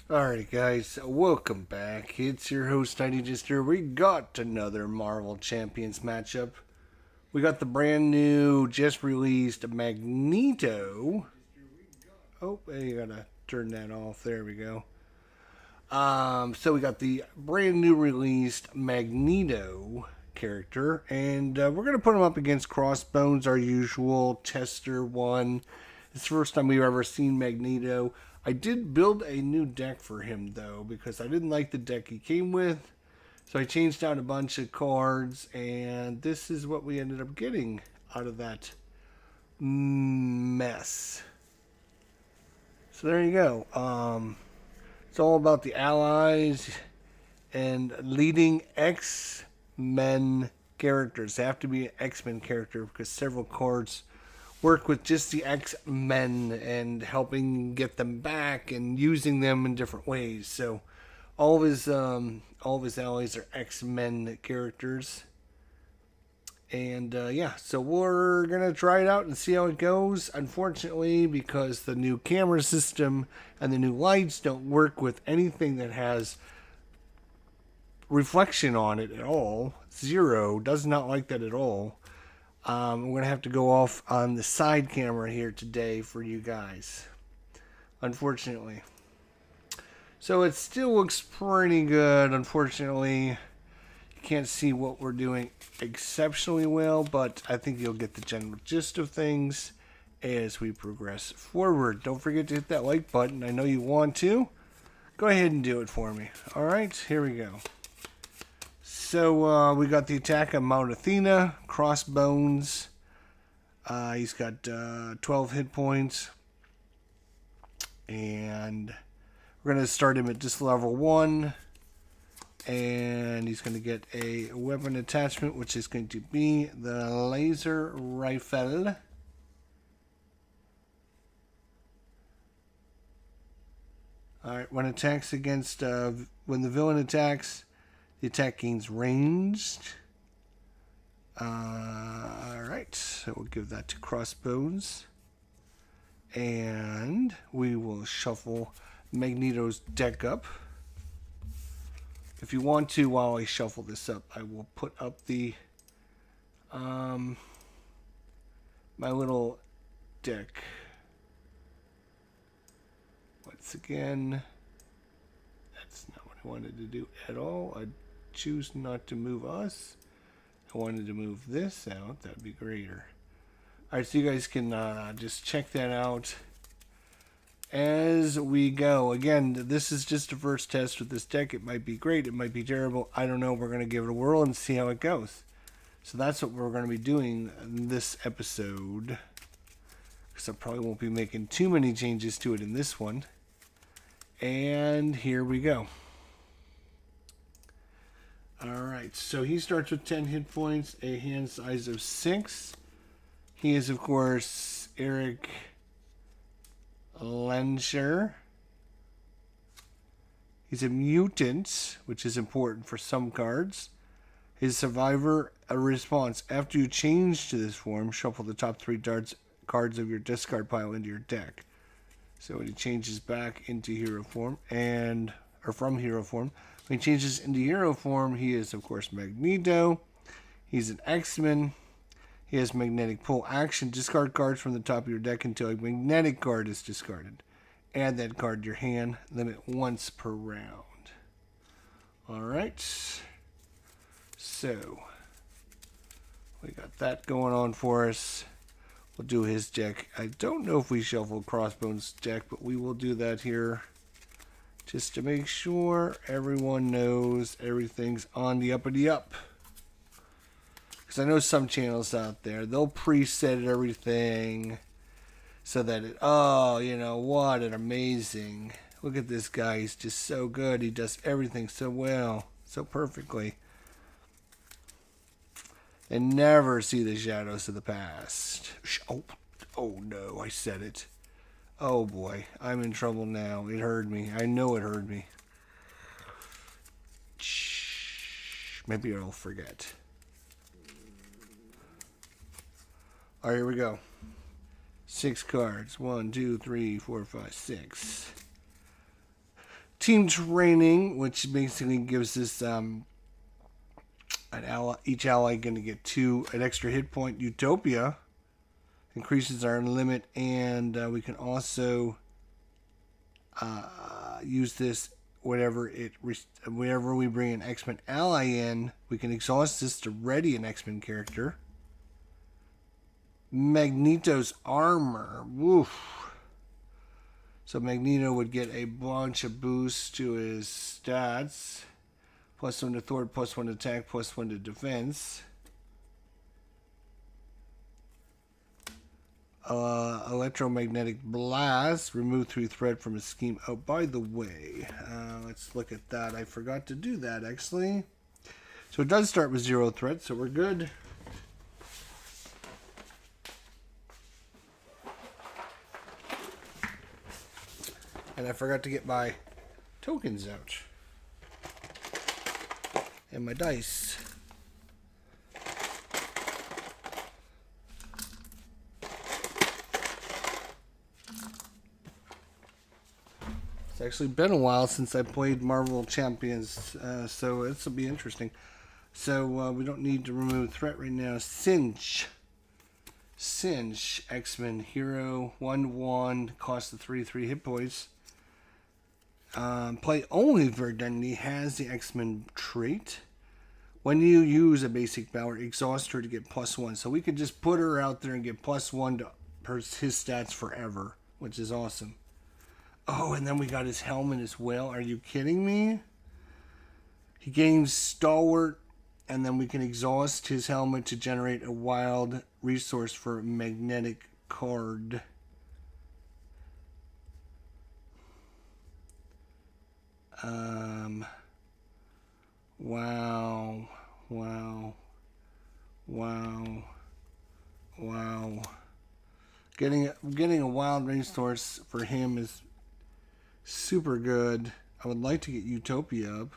Alright guys, welcome back. It's your host Tiny Just here. We got another Marvel Champions matchup. We got the brand new, just released Magneto. Oh, you gotta turn that off. There we go. So we got the brand new released Magneto character, and we're gonna put him up against Crossbones, our usual tester one. It's the first time we've ever seen Magneto. I did build a new deck for him though because I didn't like the deck he came with, so I changed out a bunch of cards, and this is what we ended up getting out of that mess. So there you go. It's all about the allies and leading X-Men characters. They have to be an X-Men character because several cards work with just the X-Men and helping get them back and using them in different ways. So all of his allies are X-Men characters. And yeah, so we're going to try it out and see how it goes. Unfortunately, because the new camera system and the new lights don't work with anything that has reflection on it at all. Zero does not like that at all. I'm going to have to go off on the side camera here today for you guys, unfortunately. So it still looks pretty good. Unfortunately, you can't see what we're doing exceptionally well, but I think you'll get the general gist of things as we progress forward. Don't forget to hit that like button. I know you want to. Go ahead and do it for me. All right, here we go. So we got the attack on Mount Athena, Crossbones. He's got 12 hit points. And we're going to start him at just level 1. And he's going to get a weapon attachment, which is going to be the laser rifle. Alright, when the villain attacks, the attack gains ranged. Alright, so we'll give that to Crossbones. And we will shuffle Magneto's deck up. If you want to, while I shuffle this up, I will put up the my little deck. Once again, that's not what I wanted to do at all. I choose not to move us. I wanted to move this out. That'd be greater. Alright, so you guys can just check that out as we go. Again, this is just a first test with this deck. It might be great. It might be terrible. I don't know. We're going to give it a whirl and see how it goes. So that's what we're going to be doing in this episode. Because I probably won't be making too many changes to it in this one. And here we go. Alright, so he starts with 10 hit points, a hand size of 6. He is, of course, Eric Lensher. He's a mutant, which is important for some cards. His survivor, a response. After you change to this form, shuffle the top 3 cards of your discard pile into your deck. So when he changes back into hero form, or from hero form, when he changes into hero form, he is, of course, Magneto. He's an X-Men. He has magnetic pull action. Discard cards from the top of your deck until a magnetic card is discarded. Add that card to your hand. Limit once per round. Alright. So, we got that going on for us. We'll do his deck. I don't know if we shuffled Crossbones' deck, but we will do that here. Just to make sure everyone knows everything's on the uppity up. Because I know some channels out there, they'll preset everything so that it, oh, you know, what an amazing, look at this guy, he's just so good, he does everything so well, so perfectly. And never see the shadows of the past. Oh no, I said it. Oh boy, I'm in trouble now. It heard me. I know it heard me. Shh. Maybe I'll forget. Alright, here we go. 6 cards. 1, 2, 3, 4, 5, 6. team training, which basically gives us each ally going to get an extra hit point. Utopia increases our limit, and we can also use this whenever we bring an X-Men ally in. We can exhaust this to ready an X-Men character. Magneto's armor. Woof. So Magneto would get a bunch of boosts to his stats. +1 to Thor, +1 to attack, +1 to defense. Electromagnetic blast. Remove 3 threat from a scheme. Oh, by the way, let's look at that. I forgot to do that, actually. So it does start with 0 threat, so we're good. And I forgot to get my tokens out. And my dice. It's actually been a while since I played Marvel Champions, so this will be interesting. So we don't need to remove threat right now. Cinch, X-Men hero, 1/1, cost of 3 hit points. Play only if Verdundy has the X-Men trait. When you use a basic power, exhaust her to get +1. So we could just put her out there and get +1 to his stats forever, which is awesome. Oh, and then we got his helmet as well. Are you kidding me? He gains Stalwart, and then we can exhaust his helmet to generate a wild resource for a magnetic card. Wow. Getting a wild resource for him is super good. I would like to get Utopia up,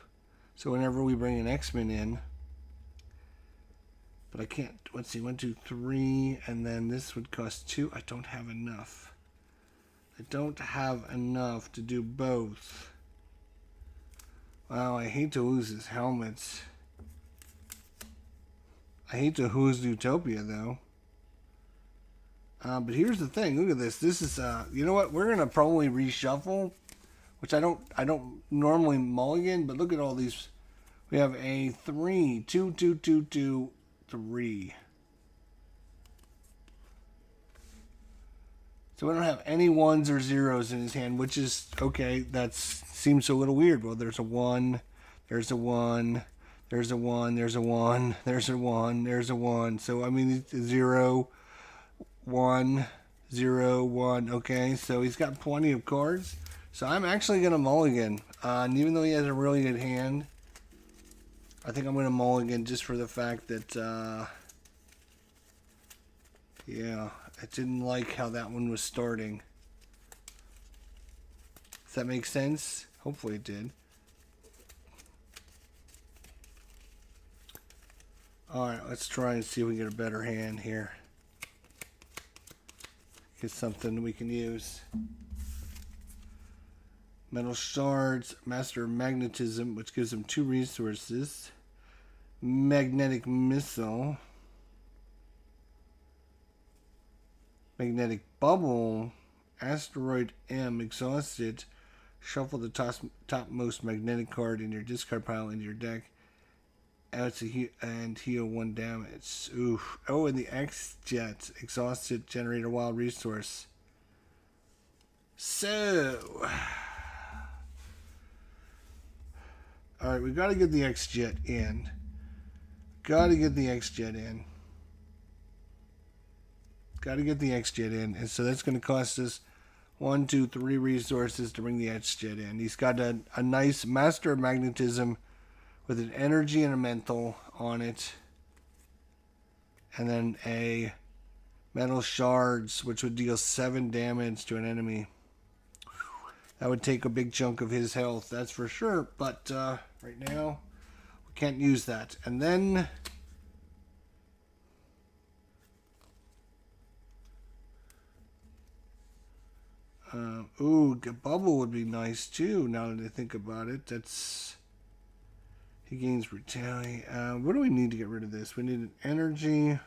so whenever we bring an X-Men in, but I can't. Let's see, 1, 2, 3, and then this would cost 2. I don't have enough. I don't have enough to do both. Wow, I hate to lose his helmets. I hate to lose Utopia, though. But here's the thing. Look at this. This is, you know what? We're going to probably reshuffle, which I don't normally mulligan, but look at all these. We have a 3, 2, 2, 2, 2, 3. So we don't have any 1s or 0s in his hand, which is, okay, that seems a little weird. Well, there's a 1, there's a 1, there's a 1, there's a 1, there's a 1, there's a 1. So, I mean, it's 0, 1, 0, 1. Okay, so he's got plenty of cards. So I'm actually going to mulligan. And even though he has a really good hand, I think I'm going to mulligan just for the fact that, yeah, I didn't like how that one was starting. Does that make sense? Hopefully it did. Alright, let's try and see if we can get a better hand here. Get something we can use. Metal Shards, Master of Magnetism, which gives him 2 resources. Magnetic Missile. Magnetic Bubble. Asteroid M, exhausted. Shuffle the topmost magnetic card in your discard pile into your deck. And heal 1 damage. Oof. Oh, and the X-Jet. Exhausted, generate a wild resource. So, alright, we gotta get the X-Jet in. Gotta get the X-Jet in. And so that's gonna cost us 1, 2, 3 resources to bring the X-Jet in. He's got a nice Master of Magnetism with an energy and a mental on it. And then a Metal Shards, which would deal 7 damage to an enemy. That would take a big chunk of his health, that's for sure. But right now, we can't use that. And then Ooh, a bubble would be nice too. Now that I think about it, he gains brutality. What do we need to get rid of this? We need an energy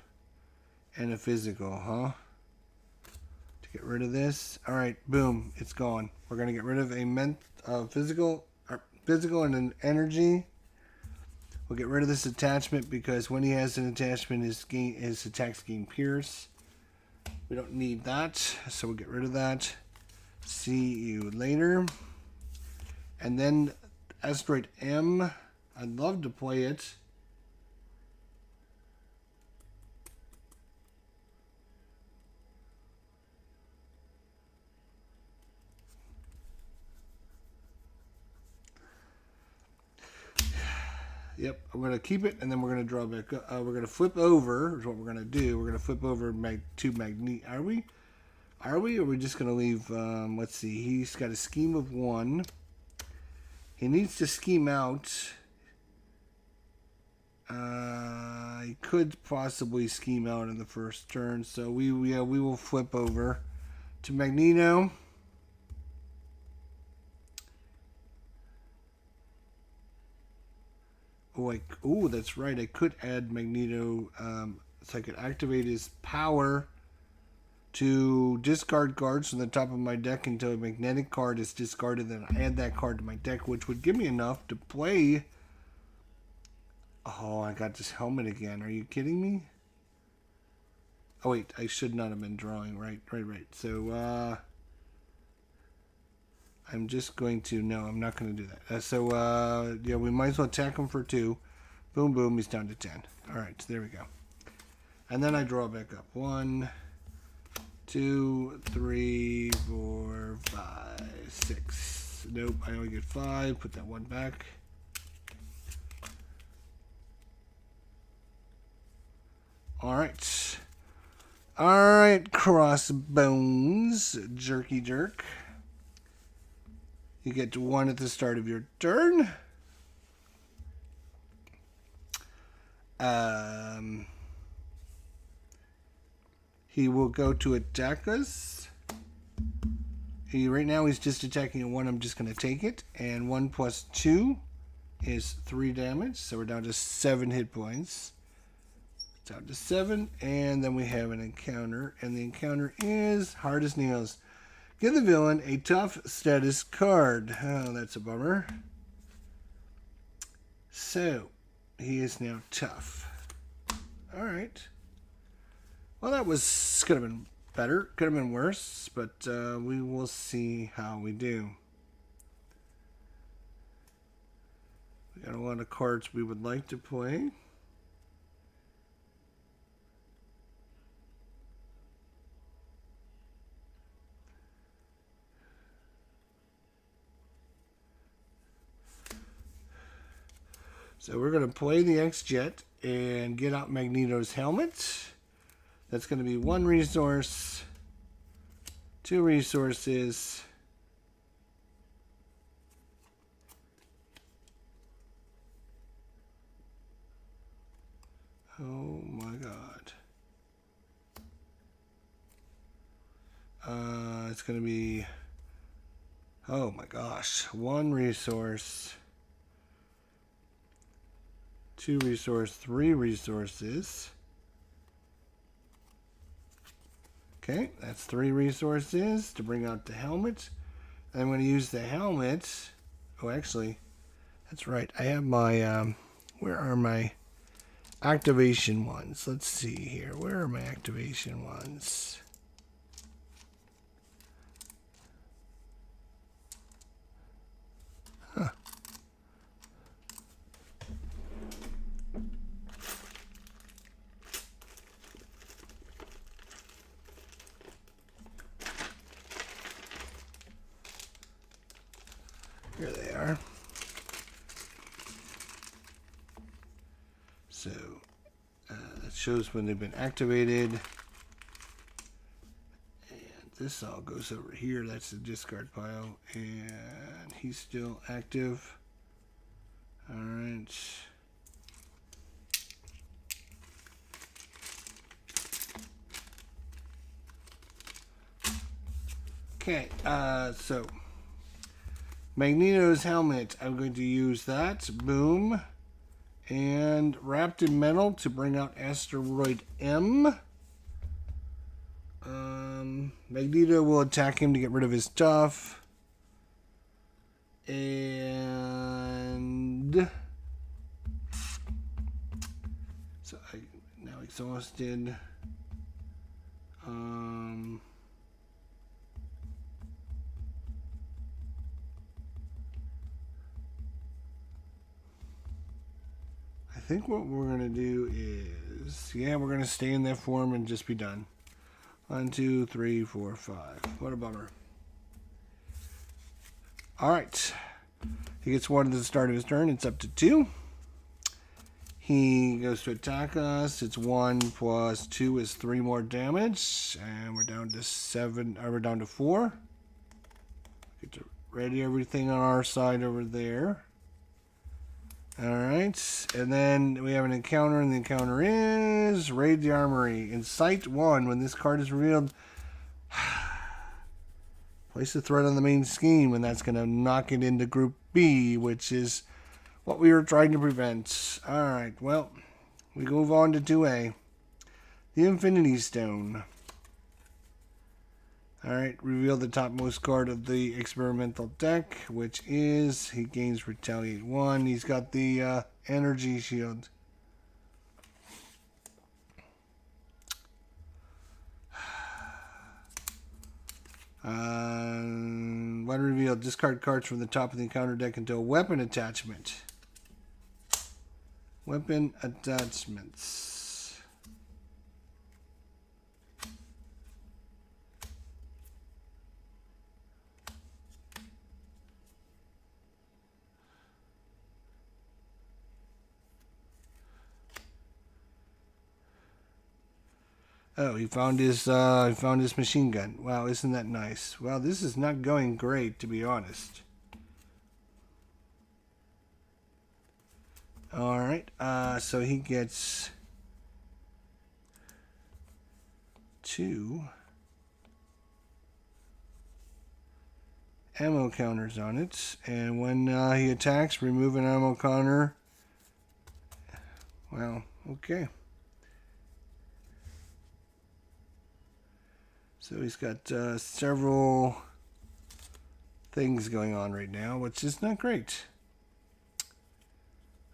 and a physical, huh? To get rid of this. All right, boom, it's gone. We're gonna get rid of a physical and an energy. We'll get rid of this attachment because when he has an attachment, his attacks gain pierce. We don't need that, so we'll get rid of that. See you later. And then Asteroid M. I'd love to play it. Yep, I'm going to keep it, and then we're going to draw back up. We're going to flip over, is what we're going to do. We're going to flip over to Magneto. Are we? Or are we just going to leave, let's see, he's got a scheme of 1. He needs to scheme out. He could possibly scheme out in the first turn, so we will flip over to Magneto. Oh, that's right. I could add Magneto, so I could activate his power to discard cards from the top of my deck until a magnetic card is discarded. Then I add that card to my deck, which would give me enough to play. Oh, I got this helmet again. Are you kidding me? Oh wait, I should not have been drawing. Right. So I'm just going to, no, I'm not going to do that. Yeah, we might as well attack him for 2. Boom, boom, he's down to 10. All right, so there we go. And then I draw back up. 1, 2, 3, 4, 5, 6. Nope, I only get 5. Put that 1 back. All right, Crossbones, jerky jerk. You get 1 at the start of your turn. He will go to attack us. Right now he's just attacking a 1. I'm just going to take it. And 1 plus 2 is 3 damage. So we're down to 7 hit points. Down to 7. And then we have an encounter. And the encounter is hard as nails. Give the villain a tough status card. Oh, that's a bummer. So, he is now tough. Alright. Well, that could have been better. Could have been worse. But we will see how we do. We got a lot of cards we would like to play. So we're going to play the X-Jet and get out Magneto's helmet. That's going to be 1 resource, 2 resources, oh my god. It's going to be, oh my gosh, 1 resource, 2 resource, 3 resources. Okay, that's 3 resources to bring out the helmet. I'm going to use the helmet. Oh, actually, that's right. I have my, where are my activation ones? Let's see here. Where are my activation ones? Huh. Here they are. So that shows when they've been activated. And this all goes over here. That's the discard pile. And he's still active. All right. Okay, so Magneto's helmet. I'm going to use that. Boom. And wrapped in metal to bring out Asteroid M. Magneto will attack him to get rid of his stuff. And so I now exhausted. I think what we're gonna do is, yeah, we're gonna stay in that form and just be done. 1, 2, 3, 4, 5. What a bummer. Alright. He gets 1 at the start of his turn. It's up to 2. He goes to attack us. It's 1 plus 2 is 3 more damage. And we're down to 7. We're down to 4. Get to ready everything on our side over there. Alright. And then we have an encounter, and the encounter is Raid the Armory. In Site 1, when this card is revealed, place a threat on the main scheme, and that's going to knock it into Group B, which is what we were trying to prevent. Alright, well, we move on to 2A. The Infinity Stone. Alright, reveal the topmost card of the experimental deck, which is, he gains Retaliate 1. He's got the energy shield. When revealed, discard cards from the top of the encounter deck into a weapon attachment. Weapon attachments. Oh, he found his machine gun. Wow, isn't that nice? Well, this is not going great, to be honest. All right. So he gets 2 ammo counters on it, and when he attacks, remove an ammo counter. Well, okay. So he's got several things going on right now, which is not great.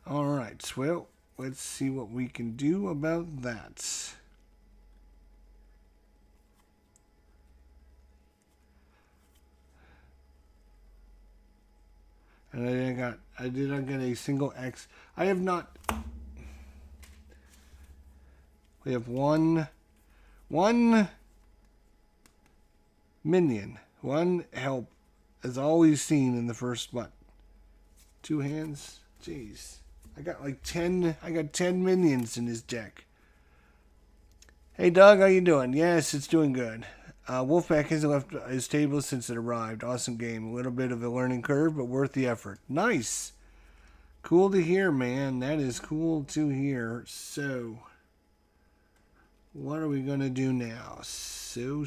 Alright, well, let's see what we can do about that. And I did not get a single X. I have not. We have one minion, 1 help, as always seen in the first, what, 2 hands? Jeez. I got 10 minions in his deck. Hey Doug, how you doing? Yes, it's doing good. Wolfpack hasn't left his table since it arrived. Awesome game. A little bit of a learning curve, but worth the effort. Nice. Cool to hear, man. That is cool to hear. So, what are we going to do now? So.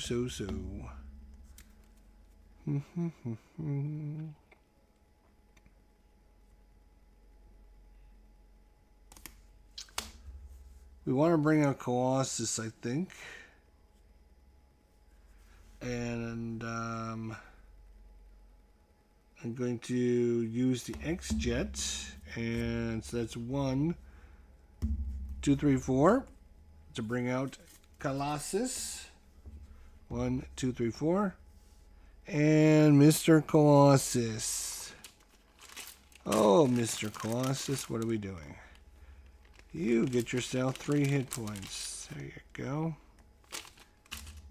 We want to bring out Colossus, I think. And I'm going to use the X-Jet. And so that's 1, 2, 3, 4 to bring out Colossus. 1, 2, 3, 4. And Mr. Colossus. Oh, Mr. Colossus, what are we doing? You get yourself 3 hit points. There you go.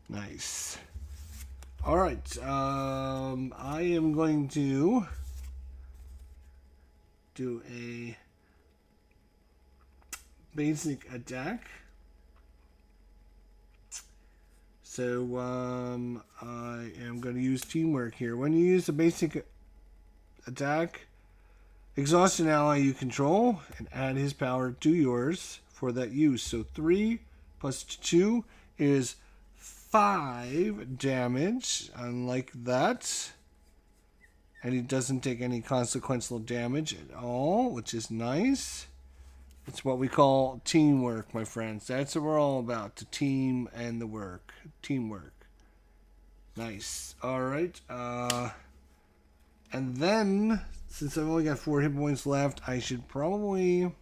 Nice. Alright, I am going to do a basic attack. So, I am going to use teamwork here. When you use a basic attack, exhaust an ally you control and add his power to yours for that use. So 3 plus 2 is 5 damage. Unlike that. And he doesn't take any consequential damage at all, which is nice. It's what we call teamwork, my friends. That's what we're all about. The team and the work. Teamwork. Nice. Alright. And then, since I've only got 4 hit points left, I should probably...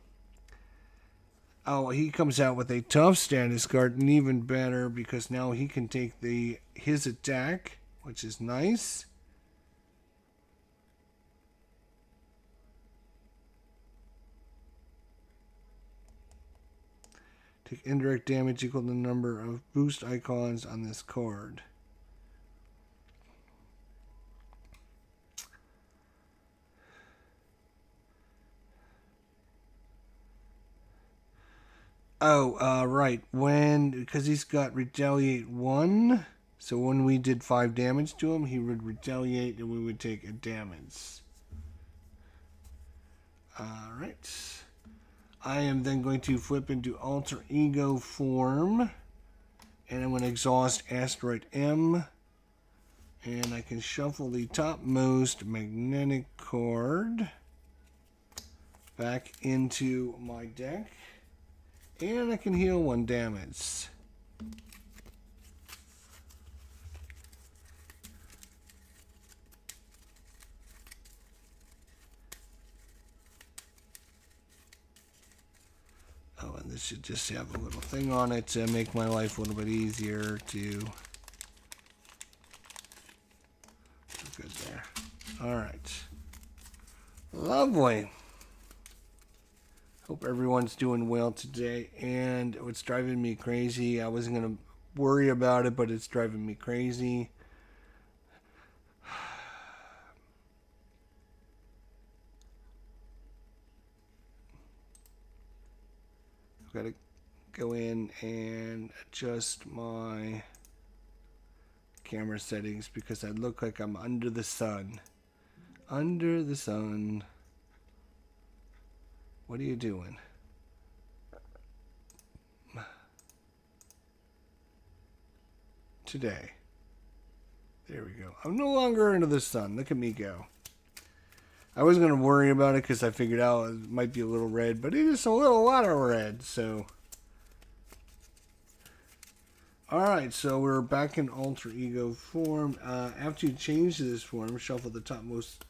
Oh, he comes out with a tough status card, and even better, because now he can take his attack, which is nice. Take indirect damage equal to the number of boost icons on this card. Oh, right. Because he's got retaliate 1. So when we did 5 damage to him, he would retaliate and we would take a damage. Alright. I am then going to flip into alter ego form. And I'm going to exhaust Asteroid M. And I can shuffle the topmost magnetic card back into my deck. And I can heal 1 damage. Oh, and this should just have a little thing on it to make my life a little bit easier to... Good there. Alright. Lovely. Hope everyone's doing well today. And what's driving me crazy, I wasn't going to worry about it, but it's driving me crazy. I've got to go in and adjust my camera settings because I look like I'm under the sun. Under the sun. What are you doing? Today. There we go. I'm no longer under the sun. Look at me go. I wasn't going to worry about it because I figured out it might be a little red, but it is a lot of red, so. Alright, so we're back in alter ego form. After you change this form, shuffle the topmost,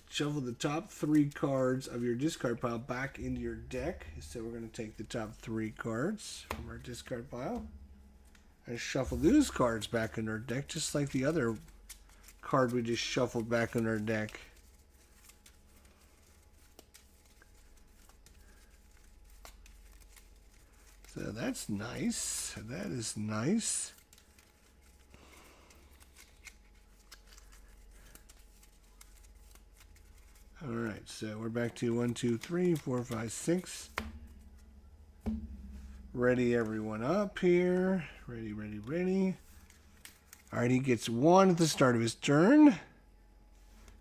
shuffle the top 3 cards of your discard pile back into your deck. So we're going to take the top 3 cards from our discard pile and shuffle those cards back into our deck, just like the other card we just shuffled back in our deck. So that's nice. That is nice. Alright, so we're back to 1, 2, 3, 4, 5, 6. Ready everyone up here. Ready, ready, ready. Alright, he gets 1 at the start of his turn.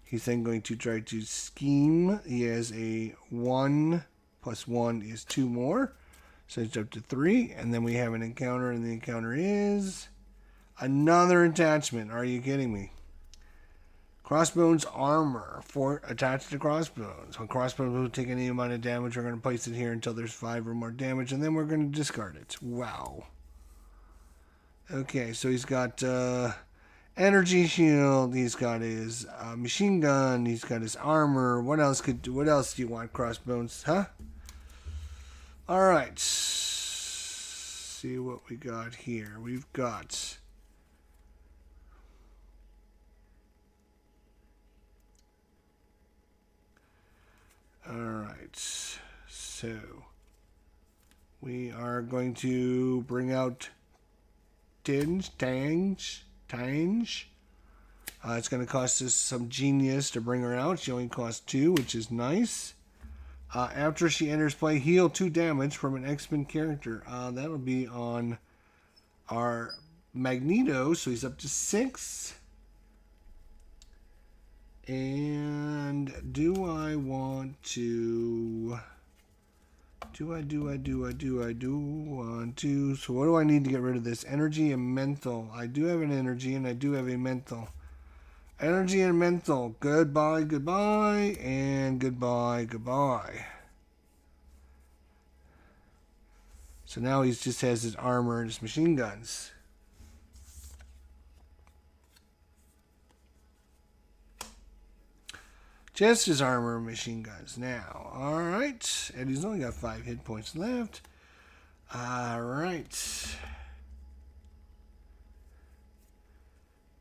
He's then going to try to scheme. He has a 1 plus 1 is 2 more. So it's up to 3. And then we have an encounter, and the encounter is another attachment. Are you kidding me? Crossbones armor attached to Crossbones. When Crossbones will take any amount of damage, we're going to place it here until there's 5 or more damage, and then we're going to discard it. Wow. Okay, so he's got energy shield. He's got his machine gun. He's got his armor. What else do you want, Crossbones? Huh? All right. See what we got here. We've got all right. So we are going to bring out Tange. It's going to cost us some genius to bring her out. She only costs 2, which is nice. After she enters play, heal 2 damage from an X-Men character. That'll be on our Magneto, so he's up to 6. And do I want to I do. 1, 2. So what do I need to get rid of this? Energy and mental. I do have an energy and I do have a mental. Energy and mental. Goodbye, goodbye, and goodbye, goodbye. So now he just has his armor and his machine guns. Just his armor and machine guns now. Alright. And he's only got 5 hit points left. Alright.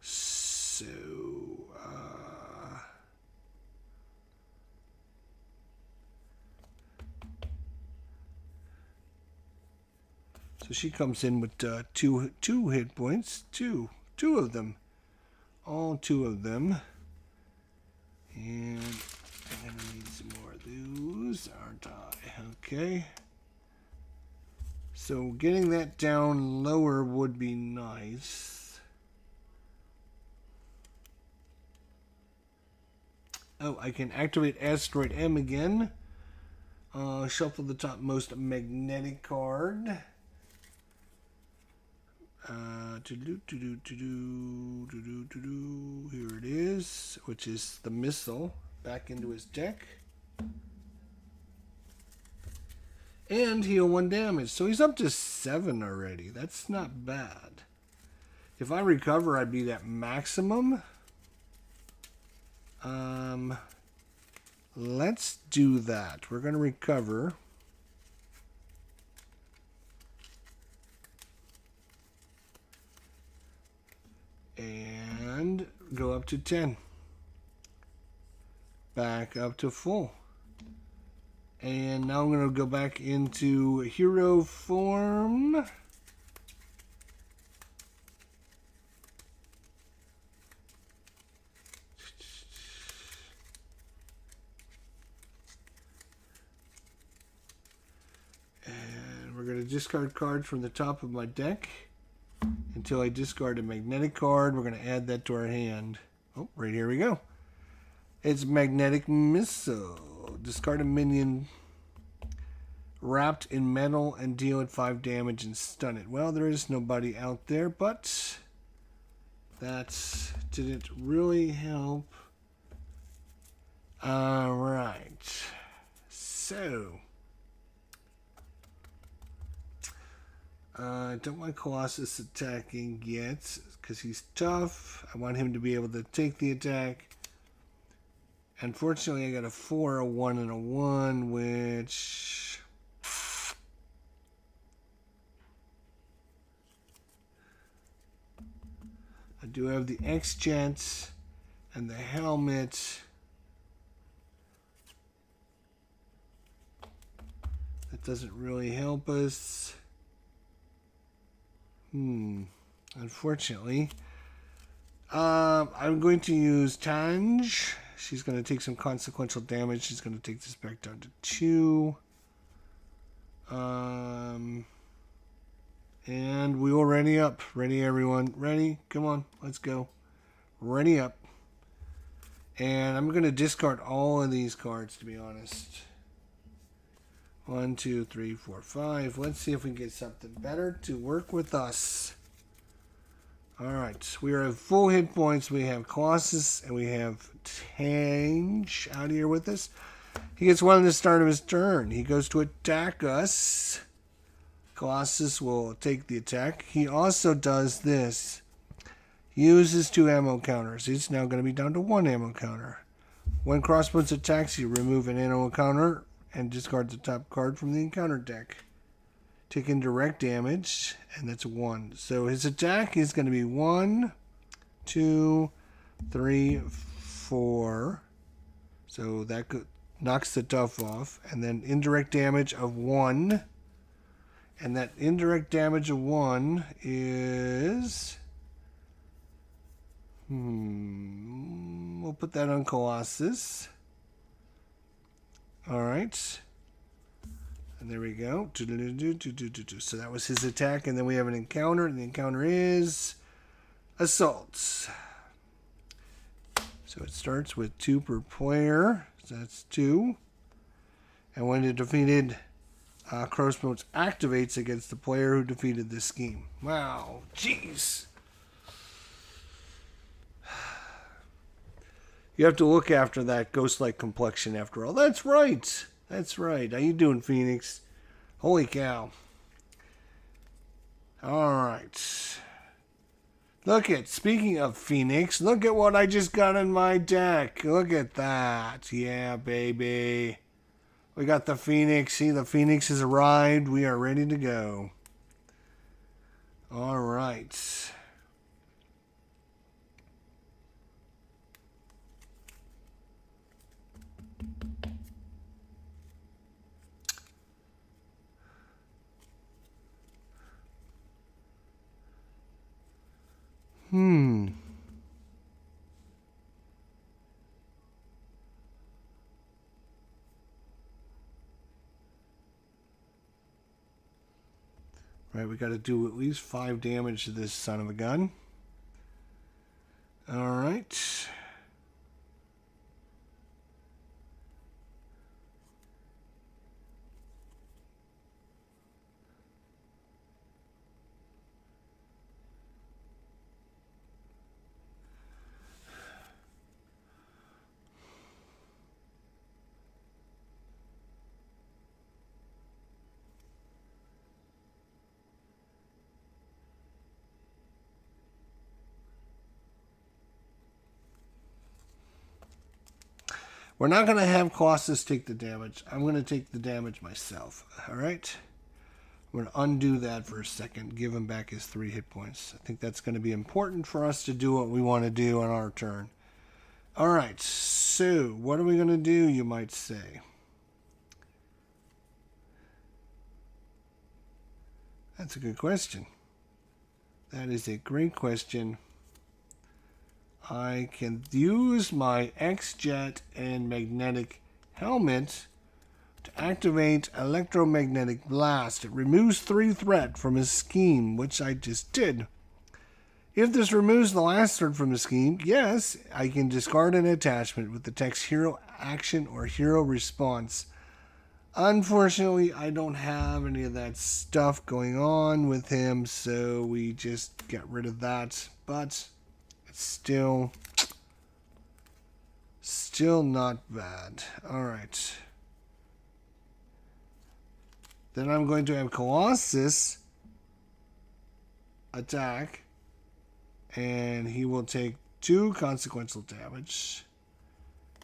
So, so she comes in with two hit points. Two of them. All 2 of them. And I'm going to need some more of those, aren't I? Okay. So getting that down lower would be nice. Oh, I can activate Asteroid M again. Shuffle the topmost magnetic card. Here it is, which is the missile, back into his deck. And heal 1 damage. So he's up to 7 already. That's not bad. If I recover, I'd be at maximum. Let's do that. We're going to recover. And go up to 10. Back up to full. And now I'm going to go back into hero form. And we're going to discard cards from the top of my deck until I discard a magnetic card. We're going to add that to our hand. Oh, right here we go. It's Magnetic Missile. Discard a minion wrapped in metal and deal it 5 damage and stun it. Well, there is nobody out there, but that didn't really help. Alright. So, I don't want Colossus attacking yet because he's tough. I want him to be able to take the attack. Unfortunately, I got a 4, a 1, and a 1, which... I do have the X-Jet and the helmet. That doesn't really help us. Unfortunately. I'm going to use Tanj. She's going to take some consequential damage. She's going to take this back down to 2. And we will ready up. Ready, everyone. Ready? Come on. Let's go. Ready up. And I'm going to discard all of these cards, to be honest. 1, 2, 3, 4, 5. Let's see if we can get something better to work with us. Alright, we are at full hit points. We have Colossus and we have Tange out here with us. He gets 1 at the start of his turn. He goes to attack us. Colossus will take the attack. He also does this. Uses 2 ammo counters. It's now going to be down to 1 ammo counter. When Crossbones attacks, you remove an ammo counter and discard the top card from the encounter deck. Taking direct damage, and that's 1. So his attack is going to be 1, 2, 3, 4. So that knocks the tough off. And then indirect damage of 1. And that indirect damage of 1 is... we'll put that on Colossus. Alright. And there we go. So that was his attack. And then we have an encounter. And the encounter is Assault. So it starts with 2 per player. So that's 2. And when it defeated Crossbones activates against the player who defeated this scheme. Wow, jeez. You have to look after that ghost-like complexion after all. That's right. That's right. How you doing, Phoenix? Holy cow. All right. Speaking of Phoenix, look at what I just got in my deck. Look at that. Yeah, baby. We got the Phoenix. See, the Phoenix has arrived. We are ready to go. All right. Right, we got to do at least 5 damage to this son of a gun. All right. We're not going to have Colossus take the damage. I'm going to take the damage myself. All right? I'm going to undo that for a second. Give him back his 3 hit points. I think that's going to be important for us to do what we want to do on our turn. All right. So, what are we going to do, you might say? That's a good question. That is a great question. I can use my X-Jet and Magnetic Helmet to activate Electromagnetic Blast. It removes 3 threat from his scheme, which I just did. If this removes the last threat from the scheme, yes, I can discard an attachment with the text Hero Action or Hero Response. Unfortunately, I don't have any of that stuff going on with him, so we just get rid of that. But Still not bad. All right. Then I'm going to have Colossus attack, and he will take 2 consequential damage.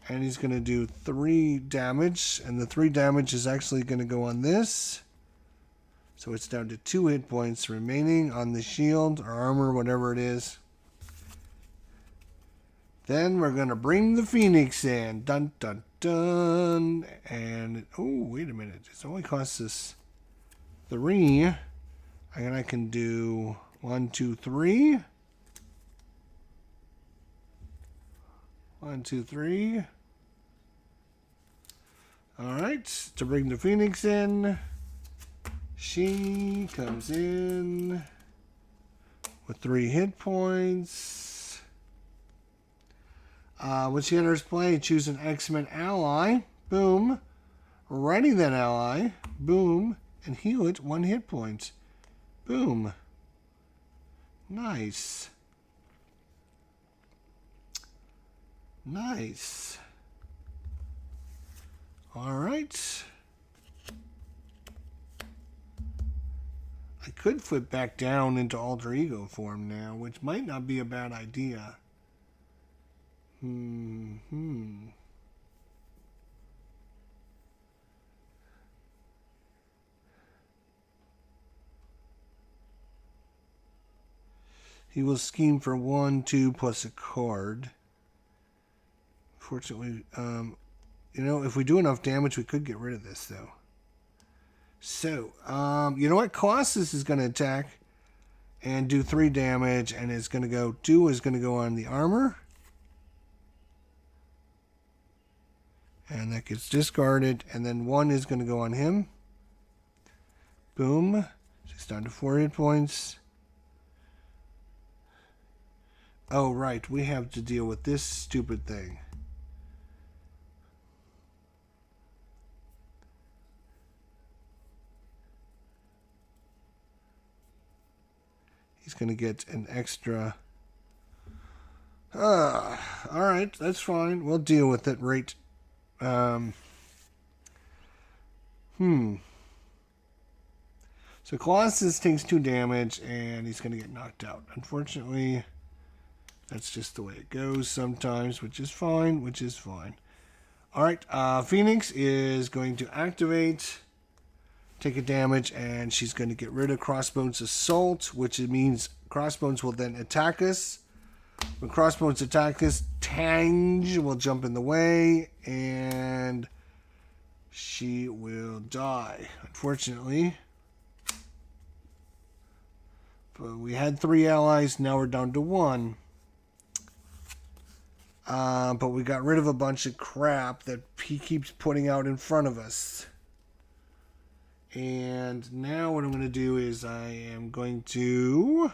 And he's going to do 3 damage, and the 3 damage is actually going to go on this. So it's down to 2 hit points remaining on the shield or armor, whatever it is. Then we're going to bring the Phoenix in. Dun, dun, dun. And, oh, wait a minute. It only costs us 3. And I can do 1, 2, 3. 1, 2, 3. All right. To bring the Phoenix in, she comes in with 3 hit points. When she enters play, choose an X-Men ally. Boom. Ready that ally. Boom. And heal it 1 hit point. Boom. Nice. Nice. All right. I could flip back down into alter ego form now, which might not be a bad idea. He will scheme for 1, 2 plus a card. Fortunately, if we do enough damage, we could get rid of this, though. So, you know what? Colossus is going to attack and do 3 damage, and it's going to go, 2 is going to go on the armor. And that gets discarded, and then 1 is going to go on him. Boom. She's down to 4 hit points. Oh, right. We have to deal with this stupid thing. He's going to get an extra... alright, that's fine. We'll deal with it right... So Colossus takes 2 damage, and he's going to get knocked out. Unfortunately, that's just the way it goes sometimes, which is fine, Alright, Phoenix is going to activate, take a damage, and she's going to get rid of Crossbones' Assault, which means Crossbones will then attack us. When Crossbones attack us, Tange will jump in the way, and she will die, unfortunately. But we had 3 allies, now we're down to 1. But we got rid of a bunch of crap that he keeps putting out in front of us. And now what I'm going to do is I am going to...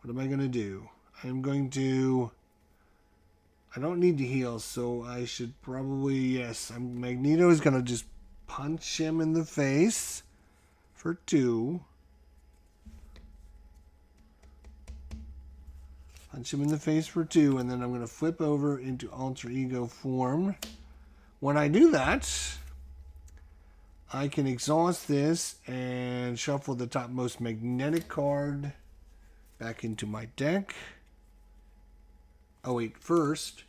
What am I going to do? I'm going to... I don't need to heal, so I should probably... Yes, Magneto is going to just punch him in the face for 2. Punch him in the face for 2, and then I'm going to flip over into alter ego form. When I do that, I can exhaust this and shuffle the topmost magnetic card back into my deck. Oh wait, first,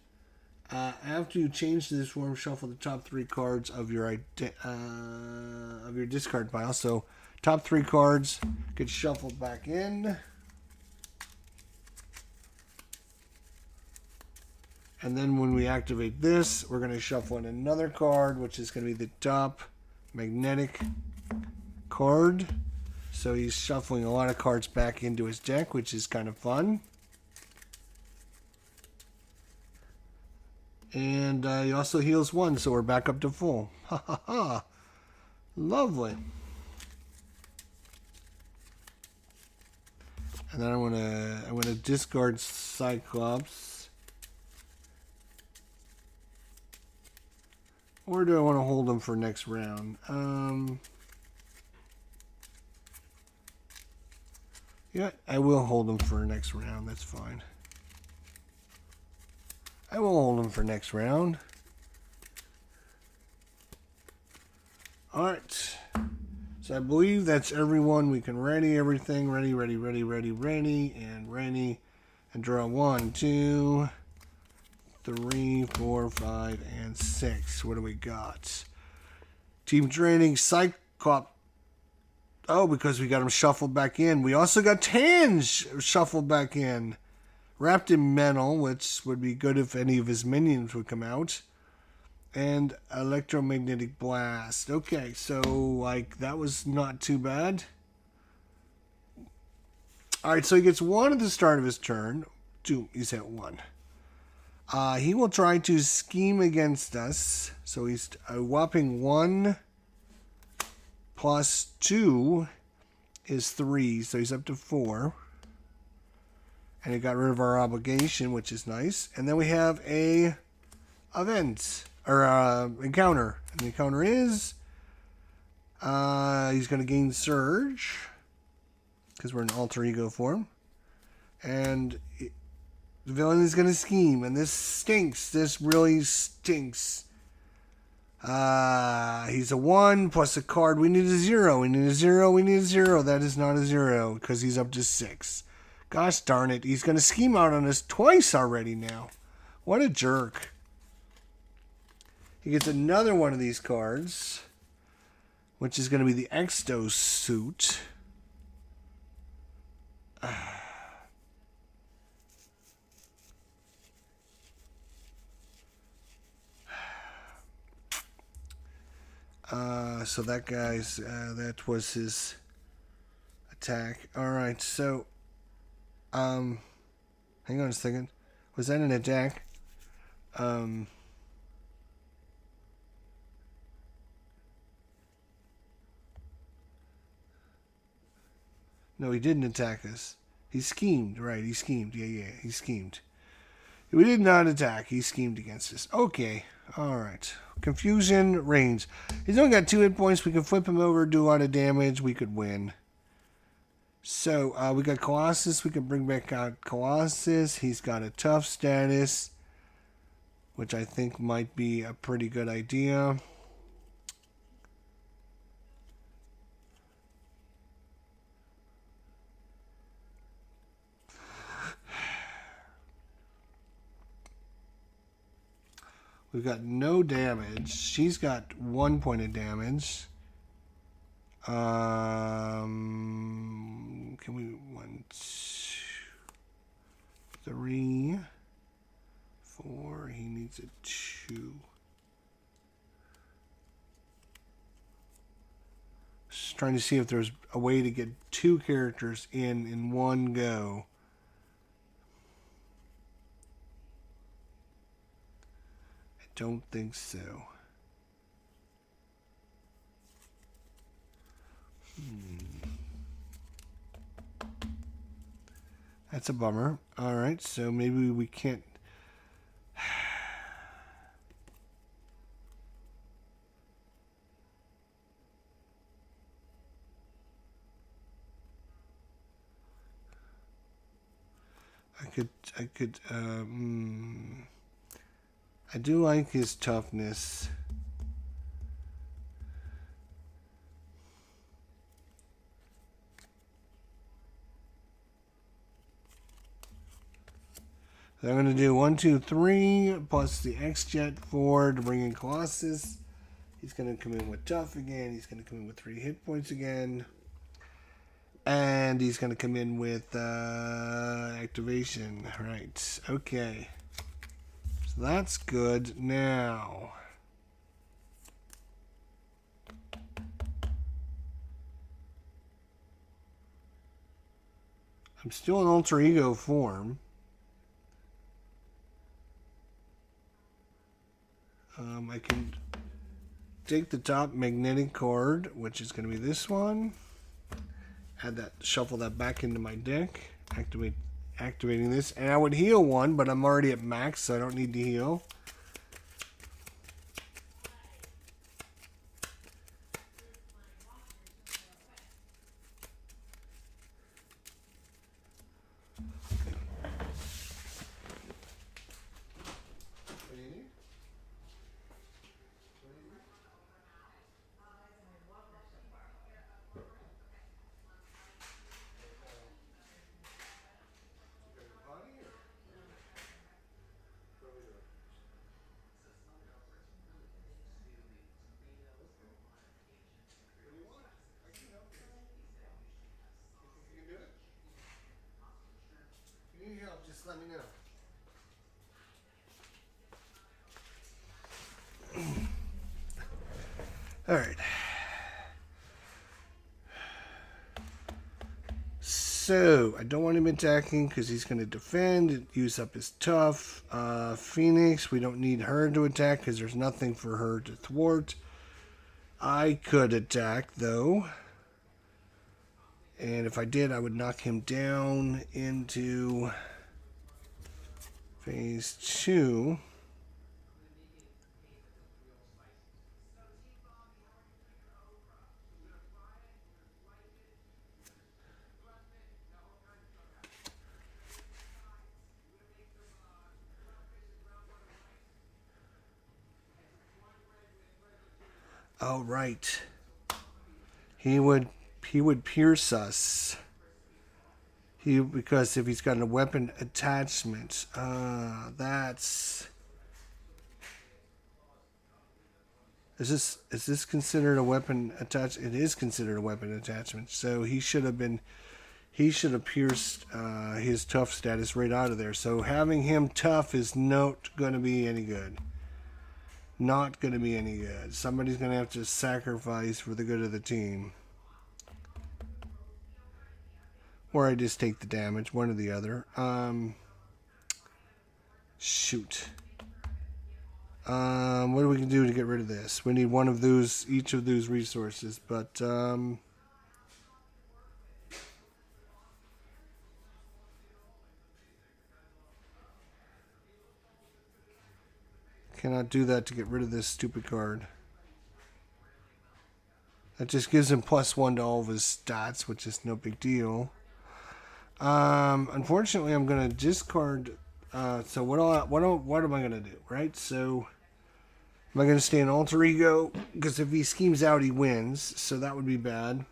after you change this form, shuffle the top 3 cards of your discard pile. So top 3 cards get shuffled back in. And then when we activate this, we're going to shuffle in another card, which is going to be the top magnetic card. So he's shuffling a lot of cards back into his deck, which is kind of fun. And he also heals 1, so we're back up to full. Ha ha ha. Lovely. And then I'm gonna discard Cyclops. Or do I want to hold them for next round? Yeah, I will hold them for next round. That's fine. I will hold them for next round. Alright. So I believe that's everyone. We can ready everything. Ready. And draw 1, 2... 3, 4, 5, and 6. What do we got? Team training, Cyclops. Oh, because we got him shuffled back in. We also got Tange shuffled back in. Wrapped in metal, which would be good if any of his minions would come out. And electromagnetic blast. Okay, so like that was not too bad. Alright, so he gets 1 at the start of his turn. 2, he's at 1. He will try to scheme against us. So he's a whopping 1 plus 2 is 3. So he's up to 4. And he got rid of our obligation, which is nice. And then we have a event, or encounter. And the encounter is he's going to gain Surge, because we're in alter ego form. And the villain is going to scheme, and this stinks. This really stinks. He's a 1 plus a card. We need a 0. We need a 0. That is not a 0, because he's up to 6. Gosh darn it. He's going to scheme out on us twice already now. What a jerk. He gets another one of these cards, which is going to be the Exosuit. So that guy's, that was his attack. Alright, so, hang on a second. Was that an attack? No, he didn't attack us. He schemed, right, he schemed. Yeah, he schemed. We did not attack, he schemed against us. Okay, alright. Confusion reigns. He's only got 2 hit points. We can flip him over, do a lot of damage. We could win. So we got Colossus. We can bring back out Colossus. He's got a tough status, which I think might be a pretty good idea. We've got no damage. She's got 1 point of damage. Can we 1, 2, 3, 4? He needs a 2. Just trying to see if there's a way to get 2 characters in one go. I don't think so. That's a bummer. All right, so maybe we can't. I do like his toughness. So I'm going to do 1, 2, 3 plus the X-Jet 4 to bring in Colossus. He's going to come in with tough again. He's going to come in with 3 hit points again. And he's going to come in with activation. Right. Okay. So that's good. Now, I'm still in alter ego form. I can take the top magnetic card, which is going to be this one. Add that, shuffle that back into my deck. Activating this, and I would heal 1, but I'm already at max, so I don't need to heal. Just let me know. All right. So I don't want him attacking because he's going to defend, use up his tough. Phoenix, we don't need her to attack because there's nothing for her to thwart. I could attack though. And if I did, I would knock him down into phase 2. Oh, right. He would pierce us. Because if he's got a weapon attachment, that's. Is this considered a weapon attach? It is considered a weapon attachment. So he should have pierced his tough status right out of there. So having him tough is not going to be any good. Not going to be any good. Somebody's going to have to sacrifice for the good of the team. Or I just take the damage, one or the other. Shoot. What do we can do to get rid of this? We need one of those, each of those resources, but cannot do that to get rid of this stupid card. That just gives him +1 to all of his stats, which is no big deal. Unfortunately, I'm going to discard... so what am I going to do, right? So, am I going to stay in Alter Ego? Because if he schemes out, he wins. So that would be bad.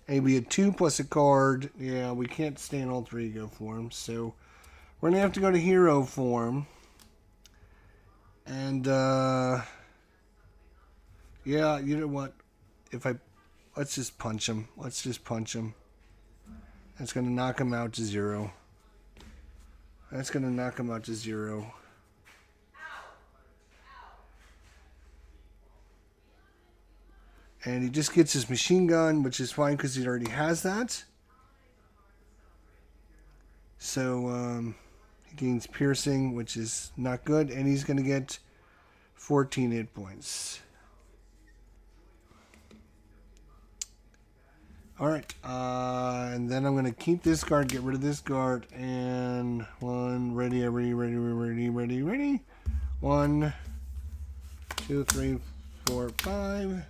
Maybe a 2 plus a card. Yeah, we can't stay in Alter Ego form. So, we're going to have to go to Hero form. And, yeah, you know what? Let's just punch him. Let's just punch him. That's going to knock him out to 0. That's going to knock him out to 0. And he just gets his machine gun, which is fine because he already has that. So, he gains piercing, which is not good. And he's going to get 14 hit points. Alright, and then I'm going to keep this card, get rid of this card, and ready. 1, 2, 3, 4, 5. Let's